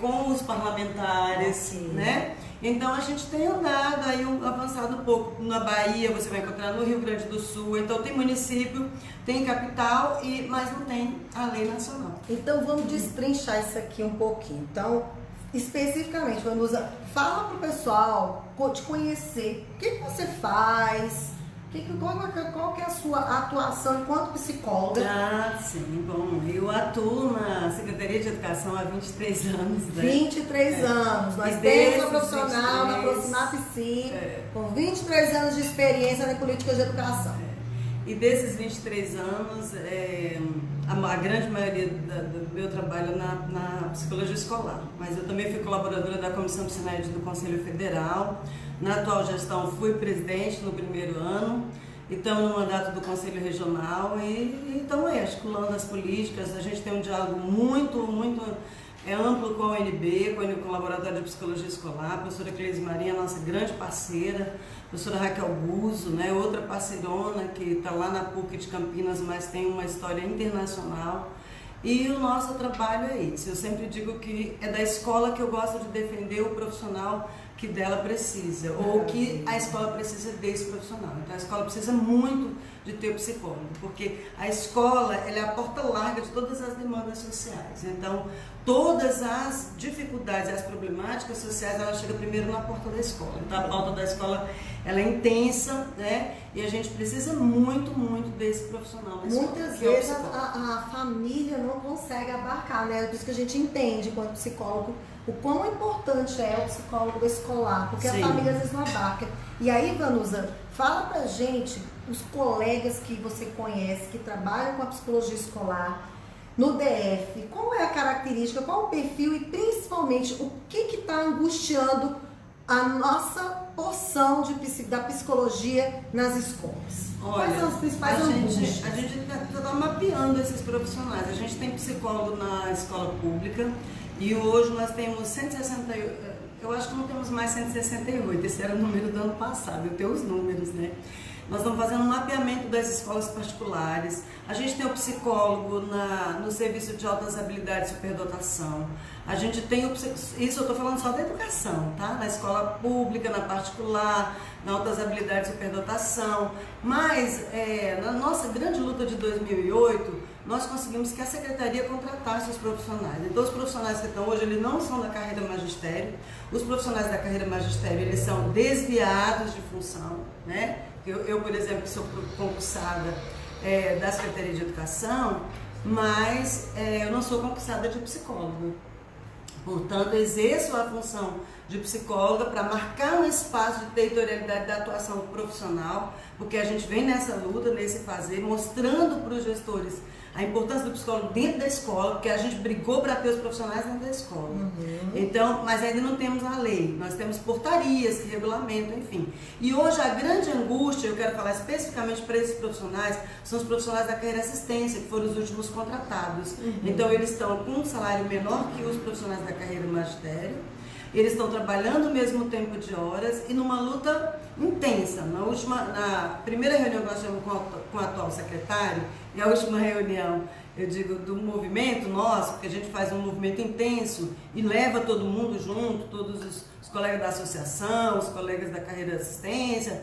com os parlamentares, né? Então a gente tem andado aí, avançado um pouco. Na Bahia você vai encontrar, no Rio Grande do Sul, então tem município, tem capital, mas não tem a lei nacional. Então vamos destrinchar isso aqui um pouquinho. Então, especificamente, Vanusa, fala pro pessoal te conhecer. O que você faz? Qual que é a sua atuação enquanto psicóloga? Ah, sim, bom, eu atuo na Secretaria de Educação há 23 anos. Né? 23 anos. Nós temos uma profissional na Aproximar Psi, com 23 anos de experiência em políticas de educação. E desses 23 anos, a grande maioria do meu trabalho é na psicologia escolar. Mas eu também fui colaboradora da Comissão Psinéide do Conselho Federal. Na atual gestão fui presidente no primeiro ano. E estamos no mandato do Conselho Regional e estamos aí articulando as políticas. A gente tem um diálogo muito amplo com a UNB, com o Laboratório de Psicologia Escolar, a professora Cleise Marinha, nossa grande parceira, a professora Raquel Buzo, né, outra parceirona que está lá na PUC de Campinas, mas tem uma história internacional. E o nosso trabalho é esse. Eu sempre digo que é da escola que eu gosto de defender o profissional que dela precisa, ou que a escola precisa desse profissional. Então a escola precisa muito de ter psicólogo, porque a escola ela é a porta larga de todas as demandas sociais. Então todas as dificuldades, as problemáticas sociais, ela chega primeiro na porta da escola. Então a pauta da escola ela é intensa, né? E a gente precisa muito desse profissional na escola. Muitas vezes a família não consegue abarcar, né? Por isso que a gente entende, enquanto psicólogo, o quão importante é o psicólogo escolar, porque Sim. a família às vezes não abarca. E aí, Vanusa, fala pra gente, os colegas que você conhece, que trabalham com a psicologia escolar, no DF, qual é a característica, qual o perfil e principalmente o que está angustiando a nossa porção da psicologia nas escolas? Olha, quais são as principais angústias? A gente está mapeando esses profissionais. A gente tem psicólogo na escola pública e hoje nós temos 168, eu acho que não temos mais 168, esse era o número do ano passado, eu tenho os números, né? Nós estamos fazendo um mapeamento das escolas particulares. A gente tem o psicólogo no serviço de altas habilidades e superdotação. A gente tem isso eu estou falando só da educação, tá? Na escola pública, na particular, na altas habilidades e superdotação. Mas na nossa grande luta de 2008, nós conseguimos que a secretaria contratasse os profissionais. Então os profissionais que estão hoje, eles não são da carreira magistério. Os profissionais da carreira magistério, eles são desviados de função, né? Eu, por exemplo, sou concursada da Secretaria de Educação, mas eu não sou concursada de psicóloga. Portanto, exerço a função de psicóloga para marcar um espaço de territorialidade da atuação profissional, porque a gente vem nessa luta, nesse fazer, mostrando para os gestores a importância do psicólogo dentro da escola, porque a gente brigou para ter os profissionais dentro da escola. Então, mas ainda não temos a lei, nós temos portarias que regulamentam, enfim. E hoje a grande angústia, eu quero falar especificamente para esses profissionais, são os profissionais da carreira assistência, que foram os últimos contratados. Então eles estão com um salário menor que os profissionais da carreira magistério, eles estão trabalhando o mesmo tempo de horas e numa luta intensa. Na primeira reunião que nós tivemos com o atual secretário, e a última reunião, eu digo, do movimento nosso, porque a gente faz um movimento intenso e leva todo mundo junto, todos os colegas da associação, os colegas da carreira de assistência,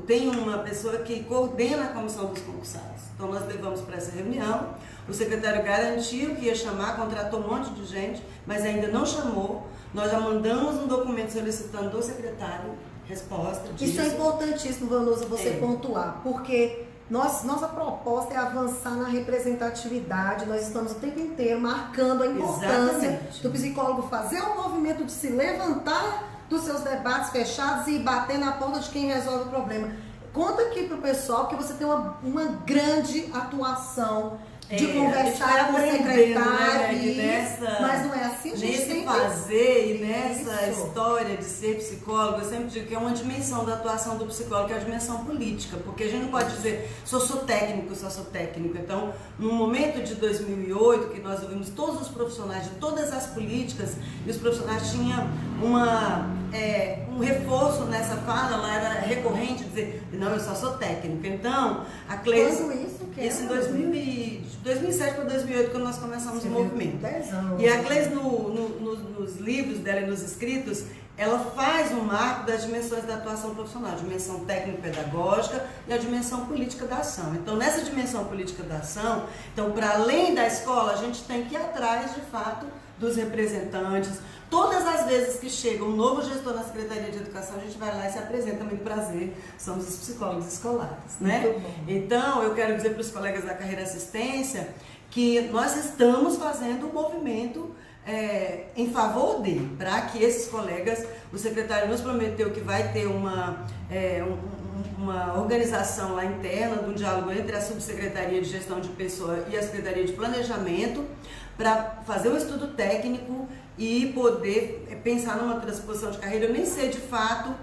tem uma pessoa que coordena a comissão dos concursados. Então nós levamos para essa reunião, o secretário garantiu que ia chamar, contratou um monte de gente, mas ainda não chamou. Nós já mandamos um documento solicitando do secretário resposta disso. Isso é importantíssimo, Vanusa, você pontuar, porque nossa proposta é avançar na representatividade. Nós estamos o tempo inteiro marcando a importância do psicólogo fazer o movimento de se levantar dos seus debates fechados e bater na porta de quem resolve o problema. Conta aqui pro pessoal que você tem uma grande atuação de conversar com o secretário, mas não é assim, a gente nesse tem fazer e nessa história de ser psicólogo, eu sempre digo que é uma dimensão da atuação do psicólogo, que é a dimensão política, porque a gente não pode dizer sou técnico. Então, no momento de 2008, que nós ouvimos todos os profissionais de todas as políticas, e os profissionais tinham um reforço nessa fala, ela era recorrente, dizer, não, eu só sou técnico. Então, a Cleise... Quando isso? Isso em 2007 para 2008, quando nós começamos o movimento. 10 anos. E a Cleise, nos livros dela e nos escritos, ela faz um marco das dimensões da atuação profissional, a dimensão técnico-pedagógica e a dimensão política da ação. Então, nessa dimensão política da ação, então, para além da escola, a gente tem que ir atrás, de fato, dos representantes. Todas as vezes que chega um novo gestor na Secretaria de Educação, a gente vai lá e se apresenta, muito prazer, somos os psicólogos escolares, né? Então, eu quero dizer para os colegas da carreira assistência que nós estamos fazendo um movimento em favor dele, para que esses colegas, o secretário nos prometeu que vai ter uma organização lá interna, de um diálogo entre a Subsecretaria de Gestão de Pessoa e a Secretaria de Planejamento, para fazer um estudo técnico e poder pensar numa transposição de carreira. Eu nem sei de fato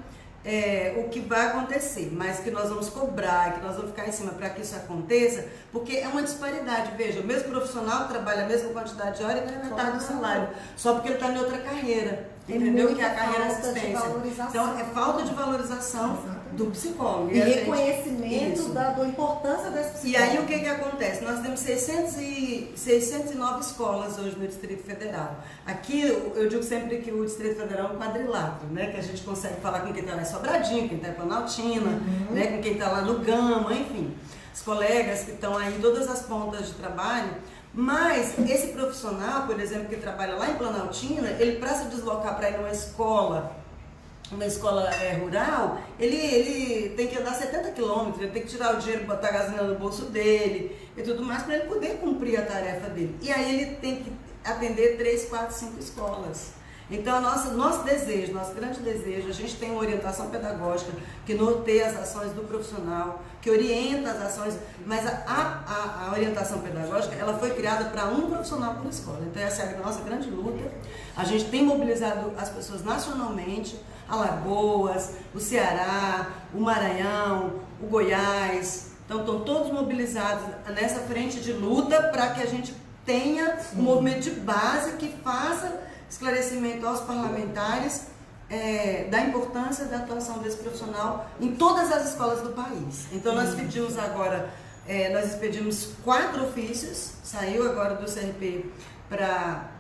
o que vai acontecer, mas que nós vamos cobrar, que nós vamos ficar em cima para que isso aconteça, porque é uma disparidade. Veja, o mesmo profissional trabalha a mesma quantidade de horas e ganha metade do salário, só porque ele está em outra carreira, entendeu? Que é a carreira assistência. Então, é falta de valorização do psicólogo. E reconhecimento da importância desse psicólogo. E aí, o que acontece? Nós temos 609 escolas hoje no Distrito Federal. Aqui, eu digo sempre que o Distrito Federal é um quadrilátero, né? Que a gente consegue falar com quem está lá em Sobradinho, quem está em Planaltina, né? Com quem está lá no Gama, enfim. Os colegas que estão aí em todas as pontas de trabalho. Mas esse profissional, por exemplo, que trabalha lá em Planaltina, ele, para se deslocar para ir numa escola rural, ele tem que andar 70 quilômetros, ele tem que tirar o dinheiro, botar a gasolina no bolso dele e tudo mais para ele poder cumprir a tarefa dele. E aí ele tem que atender 3, 4, 5 escolas. Então, nosso desejo, nosso grande desejo, a gente tem uma orientação pedagógica que norteia as ações do profissional, que orienta as ações, mas a orientação pedagógica, ela foi criada para um profissional por escola. Então, essa é a nossa grande luta. A gente tem mobilizado as pessoas nacionalmente, Alagoas, o Ceará, o Maranhão, o Goiás. Então, estão todos mobilizados nessa frente de luta para que a gente tenha um movimento de base que faça esclarecimento aos parlamentares da importância da atuação desse profissional em todas as escolas do país. Então, nós pedimos agora, nós expedimos 4 ofícios, saiu agora do CRP para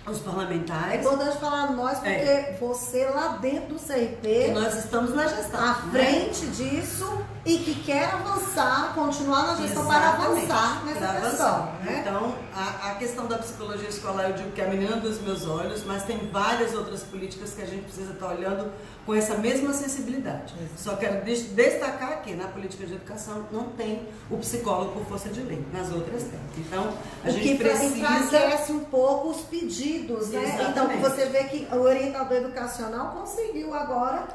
os parlamentares. É importante falar nós, porque você lá dentro do CRP, nós estamos na gestão, à frente disso, e que quer avançar, continuar na gestão para avançar nessa questão. Né? Então, a questão da psicologia escolar, eu digo que é a menina dos meus olhos, mas tem várias outras políticas que a gente precisa estar olhando com essa mesma sensibilidade. Só quero destacar que na política de educação não tem o psicólogo por força de lei, nas outras tem. Então, a gente precisa... enfraquece um pouco os pedidos, né? Exatamente. Então, você vê que o orientador educacional conseguiu agora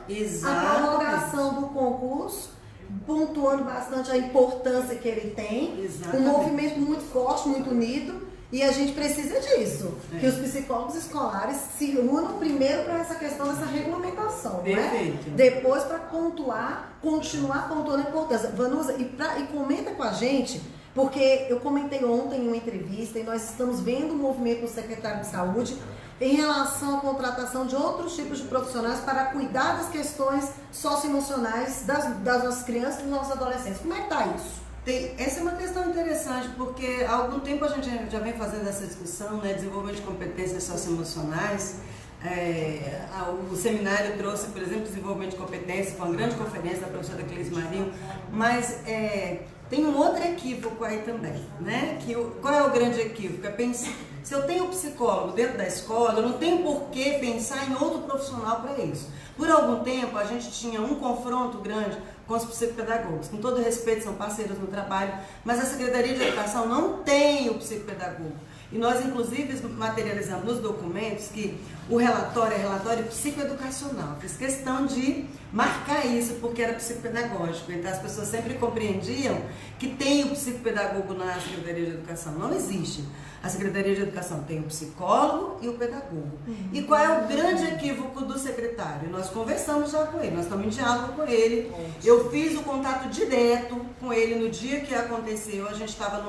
a prorrogação do concurso, pontuando bastante a importância que ele tem. Exatamente. Um movimento muito forte, muito unido, e a gente precisa disso, que os psicólogos escolares se unam primeiro para essa questão dessa regulamentação, né? Depois para continuar pontuando a importância. Vanusa, e comenta com a gente, porque eu comentei ontem em uma entrevista, e nós estamos vendo o movimento do secretário de Saúde em relação à contratação de outros tipos de profissionais para cuidar das questões socioemocionais das nossas crianças e dos nossos adolescentes. Como é que está isso? Essa é uma questão interessante, porque há algum tempo a gente já vem fazendo essa discussão, né, desenvolvimento de competências socioemocionais. O seminário trouxe, por exemplo, desenvolvimento de competências, com uma grande conferência da professora Cleis Marinho, mas tem um outro equívoco aí também, né? Qual é o grande equívoco? É pensar, se eu tenho um psicólogo dentro da escola, eu não tenho por que pensar em outro profissional para isso. Por algum tempo, a gente tinha um confronto grande com os psicopedagogos. Com todo respeito, são parceiros no trabalho, mas a Secretaria de Educação não tem o psicopedagogo. E nós, inclusive, materializamos nos documentos que o relatório é relatório psicoeducacional. Fiz questão de marcar isso porque era psicopedagógico. Então, as pessoas sempre compreendiam que tem o psicopedagogo na Secretaria de Educação. Não existe. A Secretaria de Educação tem o psicólogo e o pedagogo. E qual é o grande equívoco do secretário? Nós conversamos já com ele, nós estamos em diálogo com ele. Eu fiz o contato direto com ele no dia que aconteceu. A gente estava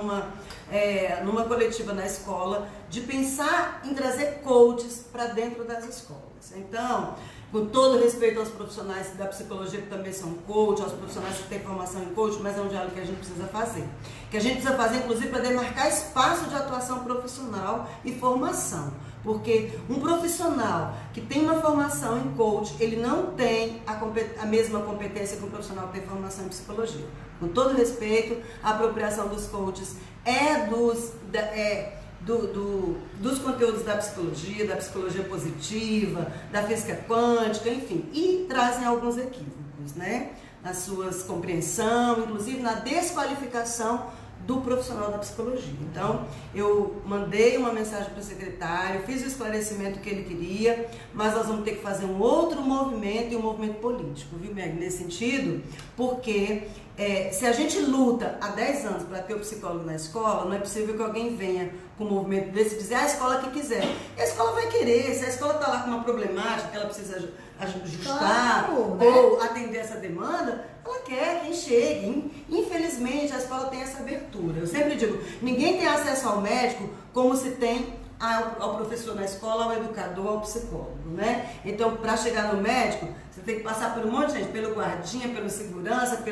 numa coletiva na escola de pensar em trazer coaches para dentro das escolas. Então, com todo respeito aos profissionais da psicologia que também são coach, aos profissionais que têm formação em coach, mas é um diálogo que a gente precisa fazer. Que a gente precisa fazer, inclusive, para demarcar espaço de atuação profissional e formação. Porque um profissional que tem uma formação em coach, ele não tem a mesma competência que um profissional que tem formação em psicologia. Com todo respeito, a apropriação dos coaches é dos conteúdos da psicologia positiva, da física quântica, enfim, e trazem alguns equívocos, né? Na sua compreensão, inclusive na desqualificação do profissional da psicologia. Então, eu mandei uma mensagem para o secretário, fiz o esclarecimento que ele queria, mas nós vamos ter que fazer um outro movimento e um movimento político, viu, Meg? Nesse sentido, porque se a gente luta há 10 anos para ter o psicólogo na escola, não é possível que alguém venha com um movimento desse e dizer a escola que quiser. E a escola vai querer, se a escola está lá com uma problemática que ela precisa ajustar, claro, né? ou atender essa demanda, ela quer quem chegue. Infelizmente, a escola tem essa abertura. Eu sempre digo, ninguém tem acesso ao médico como se tem ao professor na escola, ao educador, ao psicólogo, né? Então, para chegar no médico, você tem que passar por um monte de gente, pelo guardinha, pelo segurança,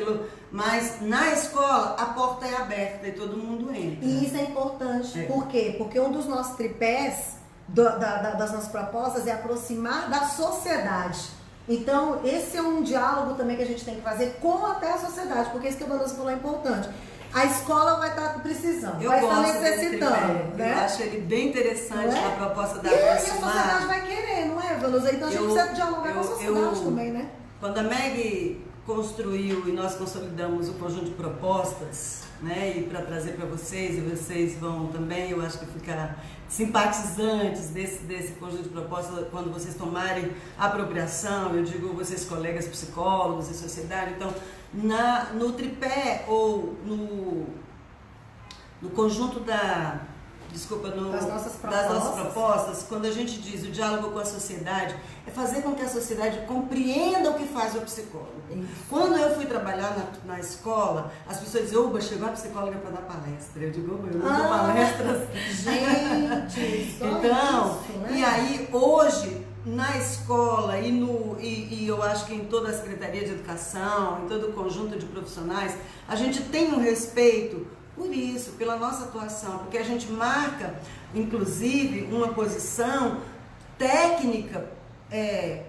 mas na escola a porta é aberta e todo mundo entra. E isso é importante. Por quê? Porque um dos nossos tripés das nossas propostas é aproximar da sociedade. Então, esse é um diálogo também que a gente tem que fazer com até a sociedade, porque isso que a Vanessa falou é importante. A escola vai estar precisando, vai estar necessitando. Né? Eu acho ele bem interessante a proposta da E a sociedade vai querer, não é, Vanessa? Então a gente precisa dialogar com a sociedade também, né? Quando a Meg construiu e nós consolidamos o conjunto de propostas, né, e para trazer para vocês, e vocês vão também, eu acho que ficar simpatizantes desse conjunto de propostas quando vocês tomarem a apropriação, eu digo vocês colegas psicólogos e sociedade, então no tripé ou no conjunto das nossas propostas, quando a gente diz o diálogo com a sociedade, é fazer com que a sociedade compreenda o que faz o psicólogo. Isso. Quando eu fui trabalhar na escola, as pessoas diziam, oba, chegou a psicóloga para dar palestra. Eu digo, oba, eu não dou palestras. Gente, então, isso, né? E aí, hoje, na escola e eu acho que em toda a Secretaria de Educação, em todo o conjunto de profissionais, a gente tem um respeito por isso, pela nossa atuação, porque a gente marca, inclusive, uma posição técnica,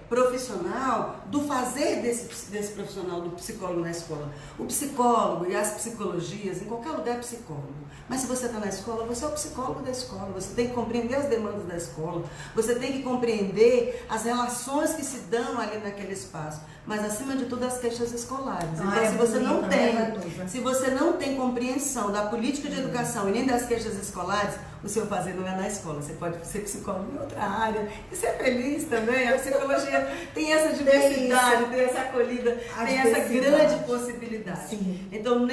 profissional, do fazer desse profissional, do psicólogo na escola. O psicólogo e as psicologias, em qualquer lugar é psicólogo. Mas se você está na escola, você é o psicólogo da escola, você tem que compreender as demandas da escola, você tem que compreender as relações que se dão ali naquele espaço. Mas acima de tudo as queixas escolares. Então, se você não tem compreensão da política de educação e nem das queixas escolares, o seu fazer não é na escola. Você pode ser psicólogo em outra área e ser feliz também. A psicologia tem essa diversidade, tem essa acolhida, tem essa grande possibilidade. Sim. Então,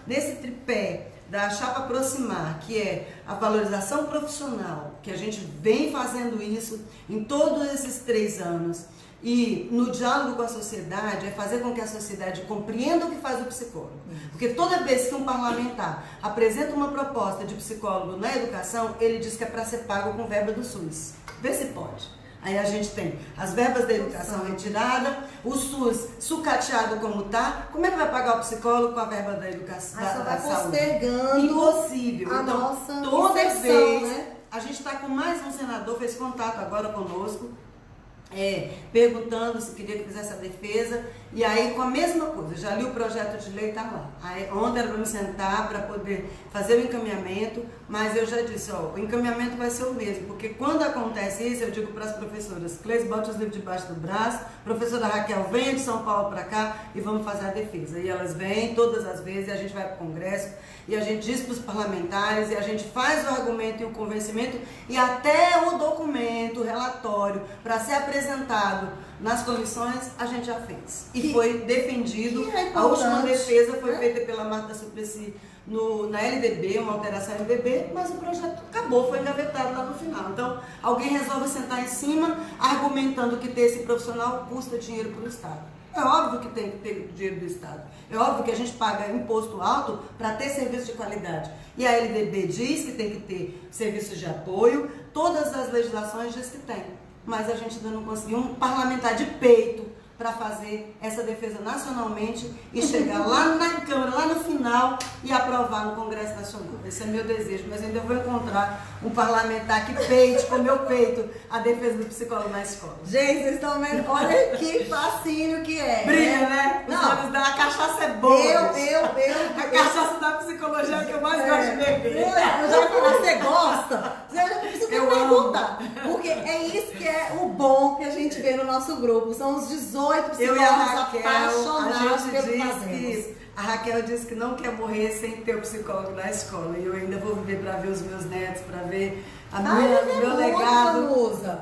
nesse tripé da chapa aproximar, que é a valorização profissional, que a gente vem fazendo isso em todos esses 3 anos, e no diálogo com a sociedade, é fazer com que a sociedade compreenda o que faz o psicólogo. Porque toda vez que um parlamentar apresenta uma proposta de psicólogo na educação, ele diz que é para ser pago com verba do SUS. Vê se pode. Aí a gente tem as verbas da educação retirada, o SUS sucateado como está. Como é que vai pagar o psicólogo com a verba da educação? Aí só vai saúde? postergando Impossível. a Então, nossa toda inserção, vez, né? a gente está com mais um senador, fez contato agora conosco, perguntando se queria que fizesse a defesa, e aí com a mesma coisa, já li o projeto de lei, tá lá. Aí, ontem era para me sentar para poder fazer o encaminhamento, mas eu já disse, o encaminhamento vai ser o mesmo, porque quando acontece isso, eu digo para as professoras, Cleis, bote os livros debaixo do braço, professora Raquel, venha de São Paulo para cá e vamos fazer a defesa. E elas vêm todas as vezes, e a gente vai para o Congresso, e a gente diz para os parlamentares, e a gente faz o argumento e o convencimento, e até o documento, o relatório, para ser apresentado nas comissões, a gente já fez. E foi defendido, a última defesa foi feita pela Marta Suplicy na LDB, uma alteração LDB, mas o projeto acabou, foi engavetado lá no final. Então, alguém resolve sentar em cima, argumentando que ter esse profissional custa dinheiro para o Estado. É óbvio que tem que ter dinheiro do Estado. É óbvio que a gente paga imposto alto para ter serviço de qualidade. E a LDB diz que tem que ter serviços de apoio, todas as legislações diz que tem. Mas a gente ainda não conseguiu. Um parlamentar de peito para fazer essa defesa nacionalmente e chegar lá na Câmara, lá no final e aprovar no Congresso Nacional. Esse é meu desejo, mas ainda vou encontrar um parlamentar que peite com meu peito a defesa do psicólogo na escola. Gente, vocês estão vendo? Olha que fascínio que é. Brilha, né? Não. A cachaça é boa. A A cachaça da psicologia é o que eu mais gosto de beber. Eu já falei, você gosta? Eu preciso Eu perguntar. Porque é isso que é o bom que a gente vê no nosso grupo. São os 18 Eu e a psicólogos Raquel, apaixonados pelo que diz fazemos. que a Raquel disse que não quer morrer sem ter o psicólogo na escola. E eu ainda vou viver para ver os meus netos, para ver meu legado.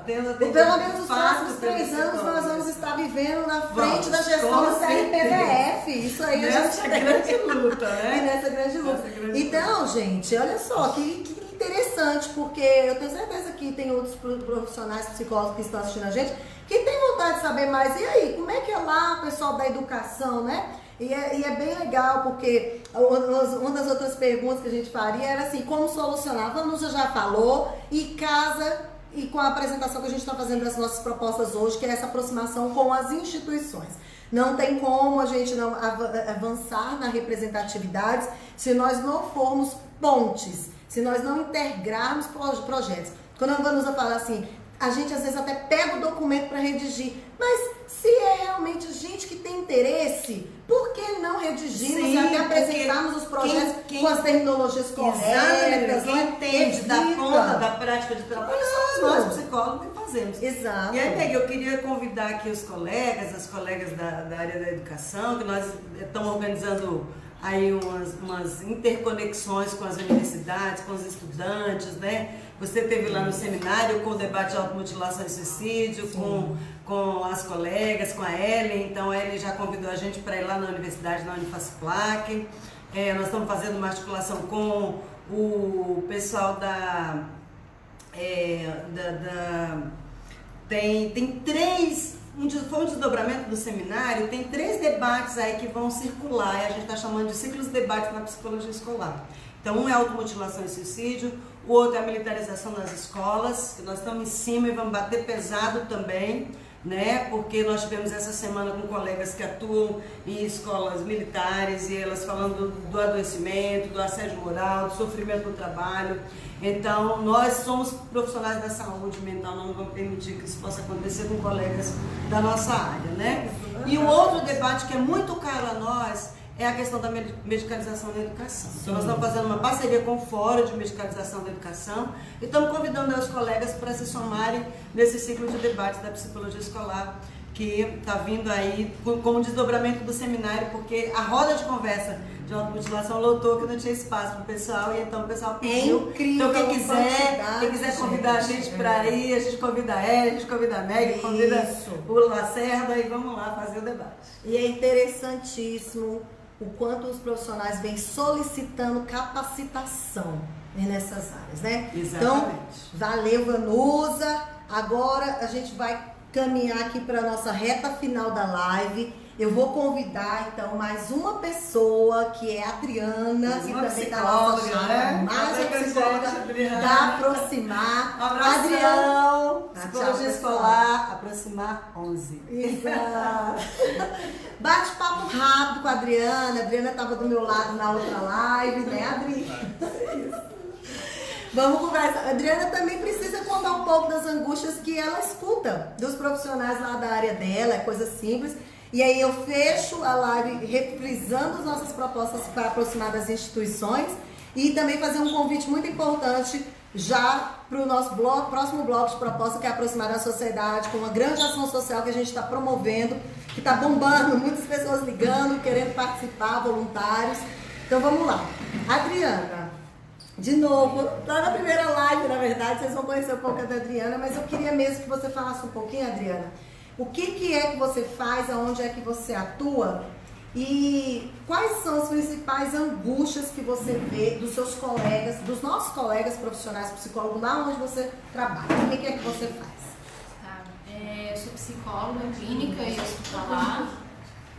Pelo menos os próximos 3 anos nós vamos estar vivendo na frente da gestão do CRPDF. Isso aí nessa grande luta, né? Nessa grande luta. Então, gente, olha só, que interessante, porque eu tenho certeza que tem outros profissionais psicólogos que estão assistindo a gente que tem vontade de saber mais. E aí, como é que é lá o pessoal da educação, né? E é bem legal, porque uma das outras perguntas que a gente faria era assim, como solucionar? A Vanusa já falou, e casa e com a apresentação que a gente está fazendo das nossas propostas hoje, que é essa aproximação com as instituições. Não tem como a gente não avançar na representatividade se nós não formos pontes, se nós não integrarmos projetos. Quando a Vanusa fala assim, a gente às vezes até pega o documento para redigir, mas se é realmente gente que tem interesse, por que não redigirmos e até apresentarmos os projetos com as terminologias corretas? Quem entende da ponta da prática de trabalho somos nós, psicólogos, que fazemos. Exato. E aí, Meg, eu queria convidar aqui os colegas, as colegas da área da educação, que nós estamos organizando aí umas interconexões com as universidades, com os estudantes, né? Você teve lá no seminário com o debate de automutilação e suicídio, com as colegas, com a Ellen. Então a Ellen já convidou a gente para ir lá na universidade, na Unifasplac. Nós estamos fazendo uma articulação com o pessoal tem 3... Foi um desdobramento do seminário, tem 3 debates aí que vão circular, e a gente está chamando de ciclos de debate na psicologia escolar. Então, um é automutilação e suicídio, o outro é a militarização nas escolas, que nós estamos em cima e vamos bater pesado também, né? Porque nós tivemos essa semana com colegas que atuam em escolas militares e elas falando do adoecimento, do assédio moral, do sofrimento no trabalho. Então, nós somos profissionais da saúde mental, não vamos permitir que isso possa acontecer com colegas da nossa área, né? E um outro debate que é muito caro a nós é a questão da medicalização da educação. Então, nós estamos fazendo uma parceria com o Fórum de Medicalização da Educação e estamos convidando os colegas para se somarem nesse ciclo de debate da psicologia escolar que está vindo aí como desdobramento do seminário, porque a roda de conversa de automutilação lotou que não tinha espaço para o pessoal, e então o pessoal pediu. É incrível. Então quem quiser convidar a gente para ir, a gente convida a Ellen, a gente convida a Meg, convida o Lacerda e vamos lá fazer o debate. E é interessantíssimo o quanto os profissionais vêm solicitando capacitação nessas áreas, né? Exatamente. Então, valeu, Vanusa. Agora a gente vai caminhar aqui para a nossa reta final da live. Eu vou convidar, então, mais uma pessoa, que é a Adriana, que também está na nossa chave, mais uma psicóloga da Aproximar. Adrião, psicologia escolar, Aproximar 11. Exato. Bate-papo rápido com a Adriana. A Adriana estava do meu lado na outra live, né, Adriana? Vamos conversar. A Adriana também precisa contar um pouco das angústias que ela escuta dos profissionais lá da área dela, é coisa simples. E aí eu fecho a live reprisando as nossas propostas para aproximar das instituições e também fazer um convite muito importante já para o nosso próximo bloco de proposta, que é aproximar da sociedade, com uma grande ação social que a gente está promovendo, que está bombando, muitas pessoas ligando, querendo participar, voluntários. Então vamos lá. Adriana, de novo, lá na primeira live, na verdade, vocês vão conhecer um pouco da Adriana, mas eu queria mesmo que você falasse um pouquinho, Adriana, o que é que você faz, aonde é que você atua e quais são as principais angústias que você vê dos seus colegas, dos nossos colegas profissionais psicólogos, lá onde você trabalha. O que é que você faz? Tá. Eu sou psicóloga clínica e hospitalar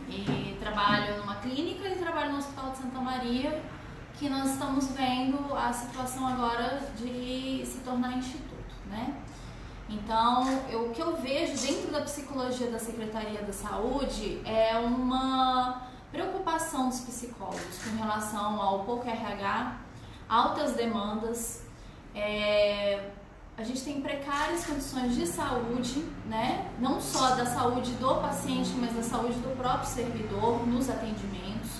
e trabalho numa clínica e trabalho no Hospital de Santa Maria, que nós estamos vendo a situação agora de se tornar instituto, né? Então, o que eu vejo dentro da psicologia da Secretaria da Saúde é uma preocupação dos psicólogos com relação ao pouco RH, altas demandas, a gente tem precárias condições de saúde, né? Não só da saúde do paciente, mas da saúde do próprio servidor nos atendimentos.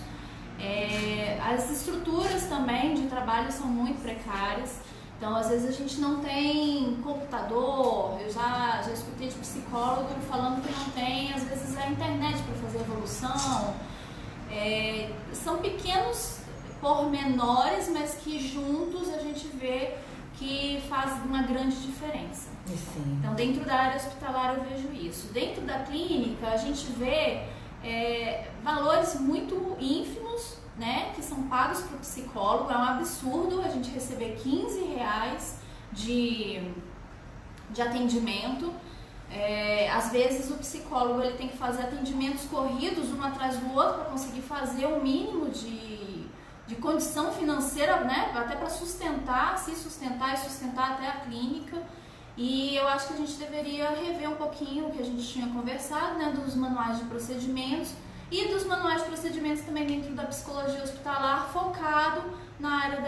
As estruturas também de trabalho são muito precárias, então às vezes a gente não tem computador. Eu já escutei de psicólogo falando que não tem, às vezes, a internet para fazer evolução. São pequenos pormenores, mas que juntos a gente vê que faz uma grande diferença. Sim. Então, dentro da área hospitalar eu vejo isso. Dentro da clínica a gente vê valores muito ínfimos, né, que são pagos para o psicólogo. É um absurdo a gente receber R$15 de atendimento. Às vezes o psicólogo ele tem que fazer atendimentos corridos um atrás do outro para conseguir fazer o mínimo de condição financeira, né, até para se sustentar e sustentar até a clínica. E eu acho que a gente deveria rever um pouquinho o que a gente tinha conversado, né, dos manuais de procedimentos e dos manuais de procedimentos também dentro da psicologia hospitalar, focado na área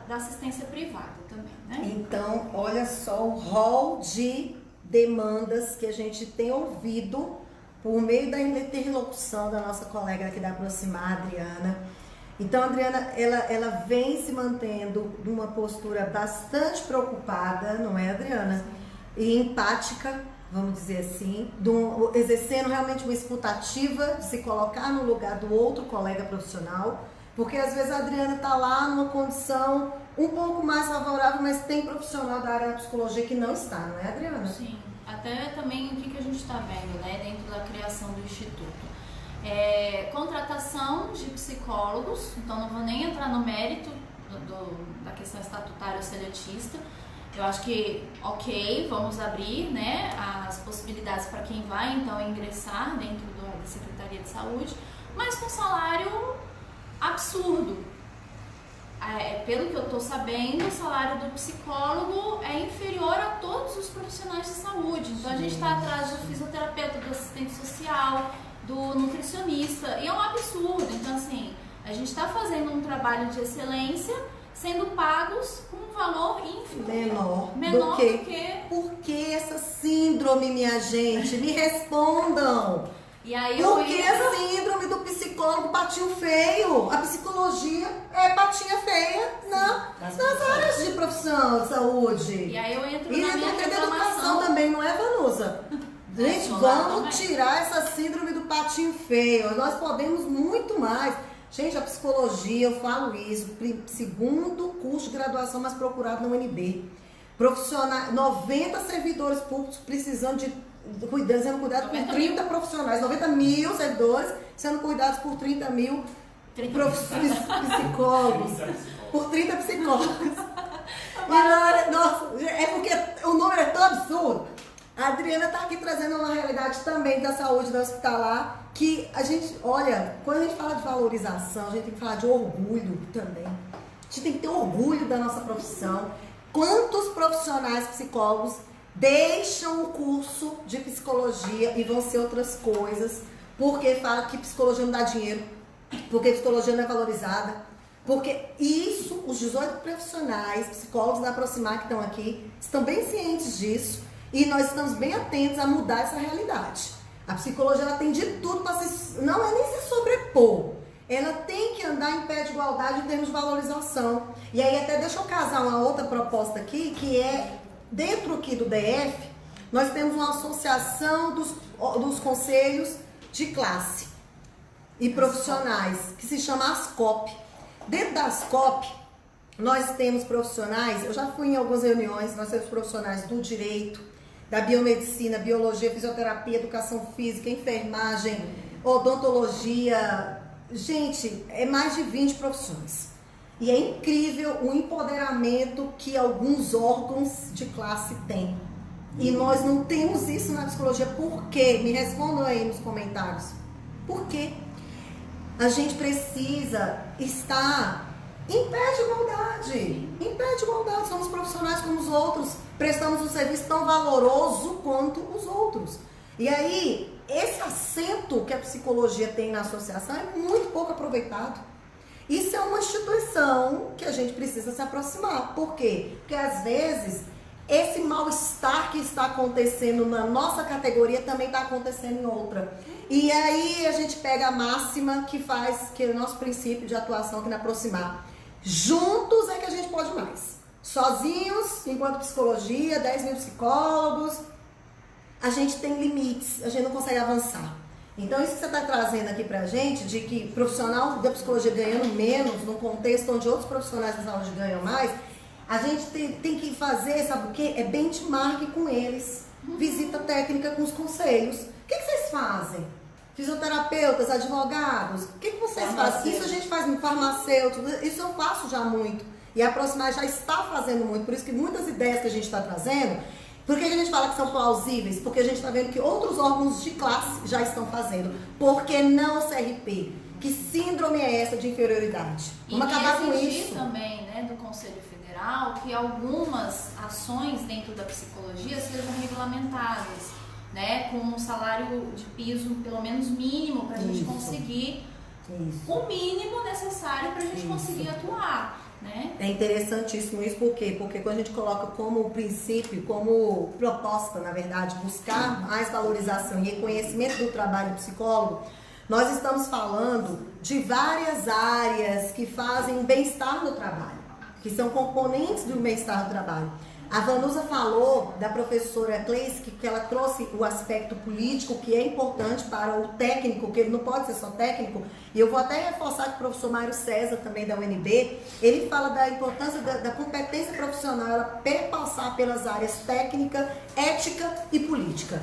da assistência privada também, né? Então, olha só o rol de demandas que a gente tem ouvido por meio da interlocução da nossa colega aqui da Aproximar, Adriana. Então, a Adriana, ela vem se mantendo numa postura bastante preocupada, não é, Adriana? E empática, vamos dizer assim, exercendo realmente uma escutativa, de se colocar no lugar do outro colega profissional, porque às vezes a Adriana está lá numa condição um pouco mais favorável, mas tem profissional da área da psicologia que não está, não é, Adriana? Sim, até também o que a gente está vendo, né, dentro da criação do Instituto. Contratação de psicólogos, então não vou nem entrar no mérito da questão estatutária ou seletista. Eu acho que, ok, vamos abrir, né, as possibilidades para quem vai então ingressar dentro da Secretaria de Saúde, mas com salário absurdo. Pelo que eu estou sabendo, o salário do psicólogo é inferior a todos os profissionais de saúde. Então a gente está atrás do fisioterapeuta, do assistente social, do nutricionista, e é um absurdo. Então, assim, a gente está fazendo um trabalho de excelência sendo pagos com um valor ínfimo. Menor do que... Por que essa síndrome, minha gente? Me respondam. E aí por que a síndrome do psicólogo patinho feio? A psicologia é patinha feia nas áreas de profissão de saúde. E aí eu entro na minha educação também, não é, Vanusa? Gente, vamos tirar essa síndrome do patinho feio. Nós podemos muito mais. Gente, a psicologia, eu falo isso, segundo curso de graduação mais procurado na UNB. Profissionais, 90 servidores públicos precisando sendo cuidados por 30 profissionais. 90 mil servidores sendo cuidados por 30 mil psicólogos. Por 30 psicólogos. Nossa, é porque o número é tão absurdo. A Adriana está aqui trazendo uma realidade também da saúde da hospitalar, que a gente, olha, quando a gente fala de valorização, a gente tem que falar de orgulho também. A gente tem que ter orgulho da nossa profissão. Quantos profissionais psicólogos deixam o curso de psicologia e vão ser outras coisas, porque falam que psicologia não dá dinheiro, porque psicologia não é valorizada, porque isso, os 18 profissionais, psicólogos da Aproximar que estão aqui, estão bem cientes disso. E nós estamos bem atentos a mudar essa realidade. A psicologia ela tem de tudo para não é nem se sobrepor. Ela tem que andar em pé de igualdade em termos de valorização. E aí até deixa eu casar uma outra proposta aqui, que é, dentro aqui do DF, nós temos uma associação dos conselhos de classe e profissionais, que se chama ASCOP. Dentro da ASCOP, nós temos profissionais, eu já fui em algumas reuniões, nós temos profissionais do direito, da biomedicina, biologia, fisioterapia, educação física, enfermagem, odontologia. Gente, é mais de 20 profissões. E é incrível o empoderamento que alguns órgãos de classe têm. E nós não temos isso na psicologia. Por quê? Me respondam aí nos comentários. Por quê? A gente precisa estar impede igualdade. Impede igualdade. Somos profissionais como os outros, prestamos um serviço tão valoroso quanto os outros. E aí, esse assento que a psicologia tem na associação é muito pouco aproveitado. Isso é uma instituição que a gente precisa se aproximar. Por quê? Porque às vezes esse mal-estar que está acontecendo na nossa categoria também está acontecendo em outra. E aí a gente pega a máxima que é o nosso princípio de atuação aqui na Aproximar. Juntos é que a gente pode mais. Sozinhos, enquanto psicologia, 10 mil psicólogos, a gente tem limites, a gente não consegue avançar. Então isso que você está trazendo aqui pra gente, de que profissional da psicologia ganhando menos, num contexto onde outros profissionais da saúde ganham mais, a gente tem que fazer, sabe o quê? É benchmark com eles, visita técnica com os conselhos. O que vocês fazem? Fisioterapeutas, advogados, o que vocês fazem? Isso a gente faz no farmacêutico, isso eu faço já muito. E a Aproximar já está fazendo muito, por isso que muitas ideias que a gente está trazendo, por que a gente fala que são plausíveis? Porque a gente está vendo que outros órgãos de classe já estão fazendo. Por que não o CRP? Que síndrome é essa de inferioridade? Vamos acabar com isso. Também, né, do Conselho Federal, que algumas ações dentro da psicologia sejam regulamentadas, né, com um salário de piso pelo menos mínimo para a gente conseguir o mínimo necessário para a gente conseguir atuar. Né? É interessantíssimo isso, por quê? Porque quando a gente coloca como princípio, como proposta, na verdade, buscar mais valorização e reconhecimento do trabalho do psicólogo, nós estamos falando de várias áreas que fazem o bem-estar no trabalho, que são componentes do bem-estar no trabalho. A Vanusa falou da professora Cleice, que ela trouxe o aspecto político, que é importante para o técnico, que ele não pode ser só técnico. E eu vou até reforçar que o professor Mário César, também da UNB, ele fala da importância da competência profissional, ela perpassar pelas áreas técnica, ética e política.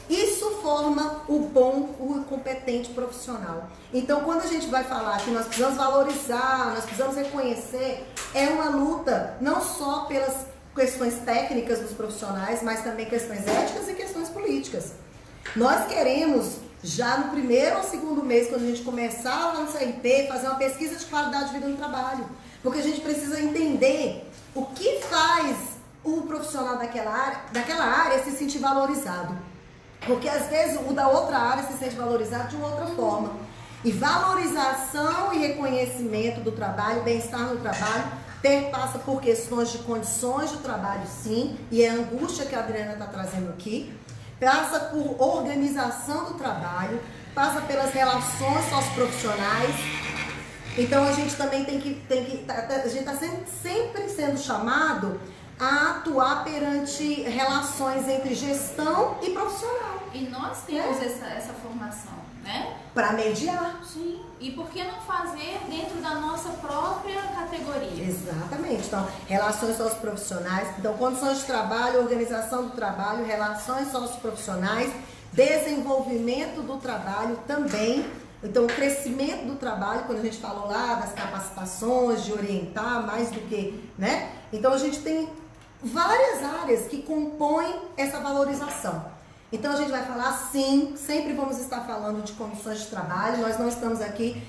Isso forma o bom, o competente profissional. Então, quando a gente vai falar que nós precisamos valorizar, nós precisamos reconhecer, é uma luta não só pelas questões técnicas dos profissionais, mas também questões éticas e questões políticas. Nós queremos, já no primeiro ou segundo mês, quando a gente começar lá no CRP, fazer uma pesquisa de qualidade de vida no trabalho. Porque a gente precisa entender o que faz o profissional daquela área se sentir valorizado. Porque às vezes o da outra área se sente valorizado de uma outra forma. E valorização e reconhecimento do trabalho, bem-estar no trabalho, passa por questões de condições de trabalho, sim, e é a angústia que a Adriana está trazendo aqui, passa por organização do trabalho, passa pelas relações socioprofissionais. Então a gente também a gente está sempre sendo chamado a atuar perante relações entre gestão e profissional. E nós temos essa formação, né? Para mediar. Sim. E por que não fazer dentro da nossa própria categoria? Exatamente. Então, relações socioprofissionais, então condições de trabalho, organização do trabalho, relações socioprofissionais, desenvolvimento do trabalho também. Então, o crescimento do trabalho, quando a gente falou lá das capacitações, de orientar mais do que, né? Então, a gente tem várias áreas que compõem essa valorização. Então a gente vai falar sim, sempre vamos estar falando de condições de trabalho, nós não estamos aqui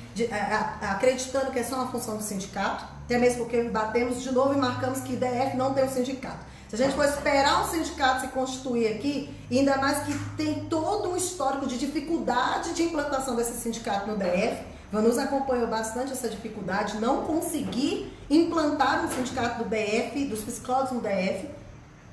acreditando que é só uma função do sindicato, até mesmo porque batemos de novo e marcamos que DF não tem um sindicato. Se a gente for esperar um sindicato se constituir aqui, e ainda mais que tem todo um histórico de dificuldade de implantação desse sindicato no DF, Vanusa acompanhou bastante essa dificuldade, não conseguir implantar um sindicato do DF, dos psicólogos no DF,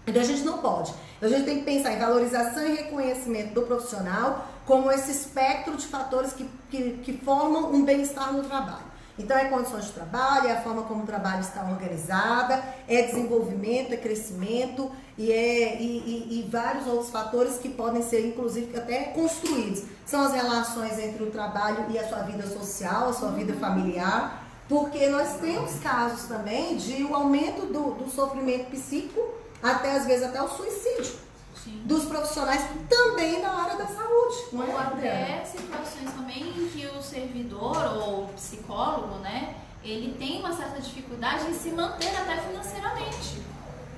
então a gente não pode. Então a gente tem que pensar em valorização e reconhecimento do profissional como esse espectro de fatores que formam um bem-estar no trabalho. Então é condições de trabalho, é a forma como o trabalho está organizada, é desenvolvimento, é crescimento e vários outros fatores que podem ser inclusive até construídos. São as relações entre o trabalho e a sua vida social, a sua vida familiar, porque nós temos casos também de o aumento do sofrimento psíquico, até às vezes até o suicídio. Sim. Dos profissionais também da área da saúde. Não é, até situações também em que o servidor ou o psicólogo, né, ele tem uma certa dificuldade em se manter até financeiramente,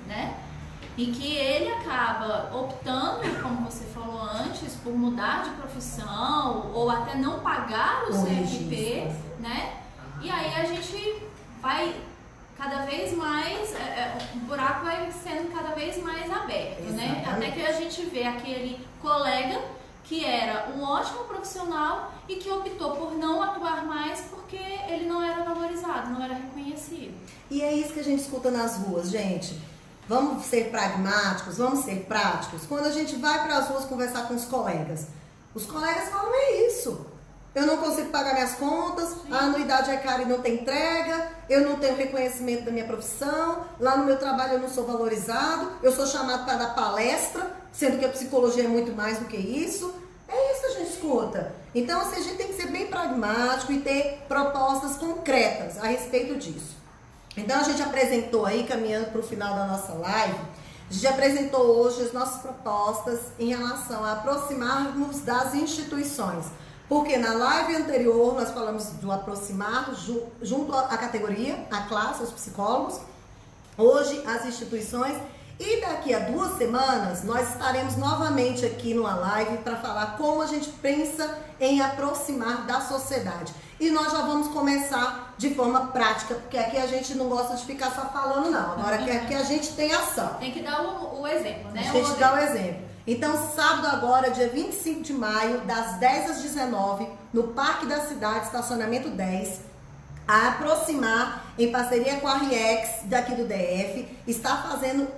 né? E que ele acaba optando, como você falou antes, por mudar de profissão ou até não pagar o CRP, né? E aí a gente vai cada vez mais, o buraco vai sendo cada vez mais aberto, né? Até que a gente vê aquele colega que era um ótimo profissional e que optou por não atuar mais porque ele não era valorizado, não era reconhecido. E é isso que a gente escuta nas ruas, gente. Vamos ser pragmáticos, vamos ser práticos. Quando a gente vai para as ruas conversar com os colegas falam, é isso. Eu não consigo pagar minhas contas, a anuidade é cara e não tem entrega, eu não tenho reconhecimento da minha profissão, lá no meu trabalho eu não sou valorizado, eu sou chamado para dar palestra, sendo que a psicologia é muito mais do que isso. É isso que a gente escuta. Então, assim, a gente tem que ser bem pragmático e ter propostas concretas a respeito disso. Então, a gente apresentou aí, caminhando para o final da nossa live, a gente apresentou hoje as nossas propostas em relação a aproximarmos das instituições. Porque na live anterior nós falamos do aproximar junto à categoria, à classe, aos psicólogos, hoje as instituições, e daqui a 2 semanas nós estaremos novamente aqui numa live para falar como a gente pensa em aproximar da sociedade. E nós já vamos começar de forma prática, porque aqui a gente não gosta de ficar só falando não, agora aqui a gente tem ação. Tem que dar o exemplo, né? A gente dá o exemplo. Então, sábado agora, dia 25 de maio, das 10 às 19, no Parque da Cidade, estacionamento 10, a Aproximar, em parceria com a RIEX, daqui do DF, está fazendo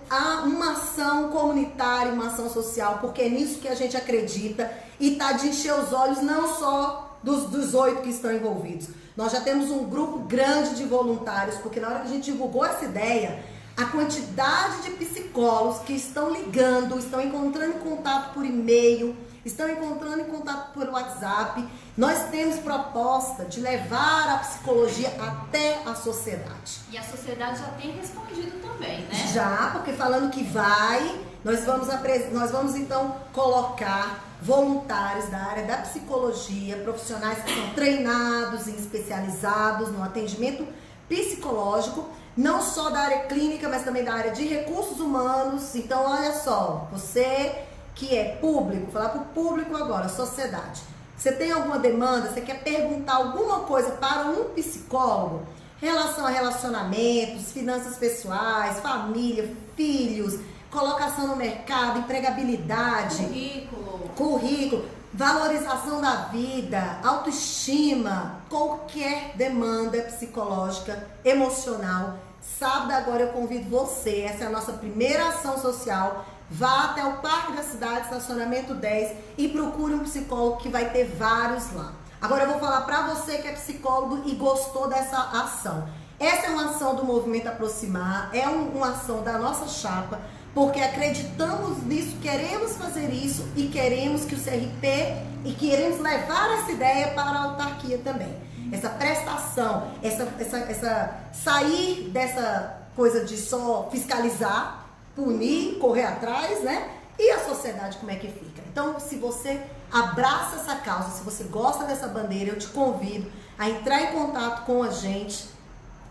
uma ação comunitária, uma ação social, porque é nisso que a gente acredita, e está de encher os olhos não só dos 8 que estão envolvidos. Nós já temos um grupo grande de voluntários, porque na hora que a gente divulgou essa ideia, a quantidade de psicólogos que estão ligando, estão encontrando contato por e-mail, estão encontrando em contato por WhatsApp. Nós temos proposta de levar a psicologia até a sociedade. E a sociedade já tem respondido também, né? Já, porque falando que vai, nós vamos então colocar voluntários da área da psicologia, profissionais que são treinados e especializados no atendimento psicológico, não só da área clínica, mas também da área de recursos humanos. Então, olha só, você que é público, falar para o público agora, sociedade. Você tem alguma demanda, você quer perguntar alguma coisa para um psicólogo, em relação a relacionamentos, finanças pessoais, família, filhos, colocação no mercado, empregabilidade, currículo, valorização da vida, autoestima, qualquer demanda psicológica, emocional. Sábado agora eu convido você, essa é a nossa primeira ação social, vá até o Parque da Cidade, estacionamento 10 e procure um psicólogo que vai ter vários lá. Agora eu vou falar para você que é psicólogo e gostou dessa ação. Essa é uma ação do Movimento Aproximar, é uma ação da nossa chapa, porque acreditamos nisso, queremos fazer isso e queremos que o CRP e queremos levar essa ideia para a autarquia também. Essa prestação, essa sair dessa coisa de só fiscalizar, punir, correr atrás, né? E a sociedade como é que fica? Então, se você abraça essa causa, se você gosta dessa bandeira, eu te convido a entrar em contato com a gente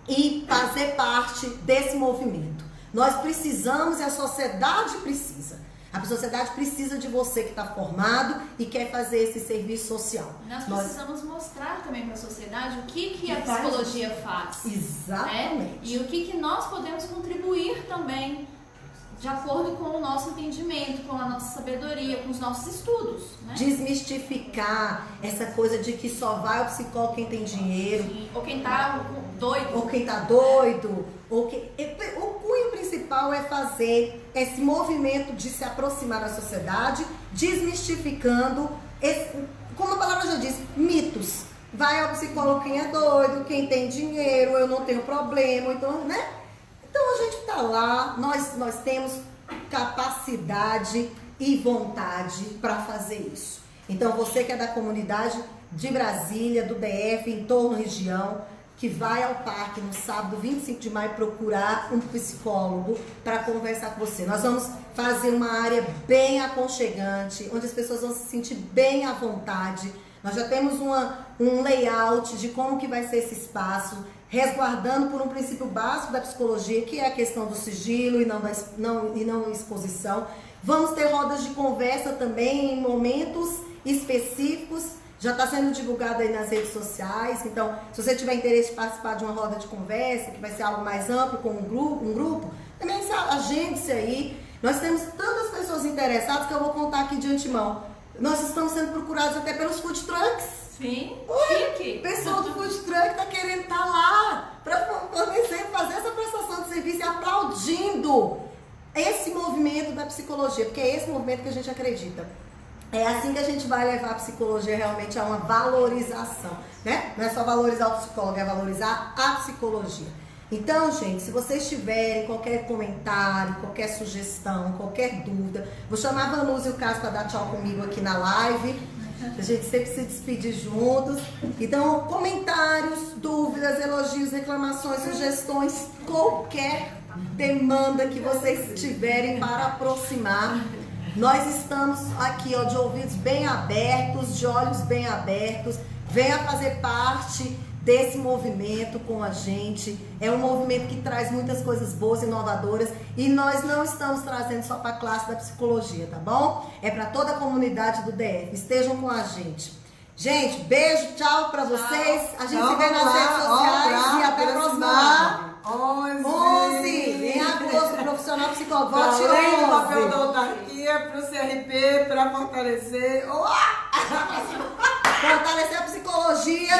e fazer parte desse movimento. Nós precisamos e a sociedade precisa. A sociedade precisa de você que está formado e quer fazer esse serviço social. Nós precisamos mostrar também para a sociedade o que a psicologia faz. Exatamente. Né? E o que nós podemos contribuir também, de acordo com o nosso entendimento, com a nossa sabedoria, com os nossos estudos. Né? Desmistificar essa coisa de que só vai ao psicólogo quem tem dinheiro. Sim. Ou quem está doido. Ou quem está doido. O cunho principal é fazer esse movimento de se aproximar da sociedade, desmistificando, como a palavra já diz, mitos. Vai ao psicólogo quem é doido, quem tem dinheiro, eu não tenho problema, então, né? Então a gente está lá, nós temos capacidade e vontade para fazer isso. Então você que é da comunidade de Brasília, do DF, em torno da região, que vai ao parque no sábado 25 de maio procurar um psicólogo para conversar com você. Nós vamos fazer uma área bem aconchegante, onde as pessoas vão se sentir bem à vontade. Nós já temos um layout de como que vai ser esse espaço, resguardando por um princípio básico da psicologia, que é a questão do sigilo e não exposição. Vamos ter rodas de conversa também em momentos específicos, Já está sendo divulgado aí nas redes sociais. Então, se você tiver interesse de participar de uma roda de conversa, que vai ser algo mais amplo com um grupo, também agende-se aí. Nós temos tantas pessoas interessadas que eu vou contar aqui de antemão. Nós estamos sendo procurados até pelos food trucks. Sim, chique. O pessoal do food truck está querendo estar lá para fornecer, fazer essa prestação de serviço e aplaudindo esse movimento da psicologia, porque é esse movimento que a gente acredita. É assim que a gente vai levar a psicologia realmente a uma valorização, né? Não é só valorizar o psicólogo, é valorizar a psicologia. Então, gente, se vocês tiverem qualquer comentário, qualquer sugestão, qualquer dúvida, vou chamar a Vanusa e o Cássio para dar tchau comigo aqui na live. A gente sempre se despedir juntos. Então, comentários, dúvidas, elogios, reclamações, sugestões, qualquer demanda que vocês tiverem para aproximar. Nós estamos aqui, ó, de ouvidos bem abertos, de olhos bem abertos. Venha fazer parte desse movimento com a gente. É um movimento que traz muitas coisas boas, inovadoras, e nós não estamos trazendo só para a classe da psicologia, tá bom? É para toda a comunidade do DF. Estejam com a gente. Gente, beijo, tchau para vocês. A gente se vê nas redes sociais e até a próxima. 11. Em agosto, profissional psicólogo. Volte além do papel da autarquia para o CRP, para fortalecer. Fortalecer a psicologia.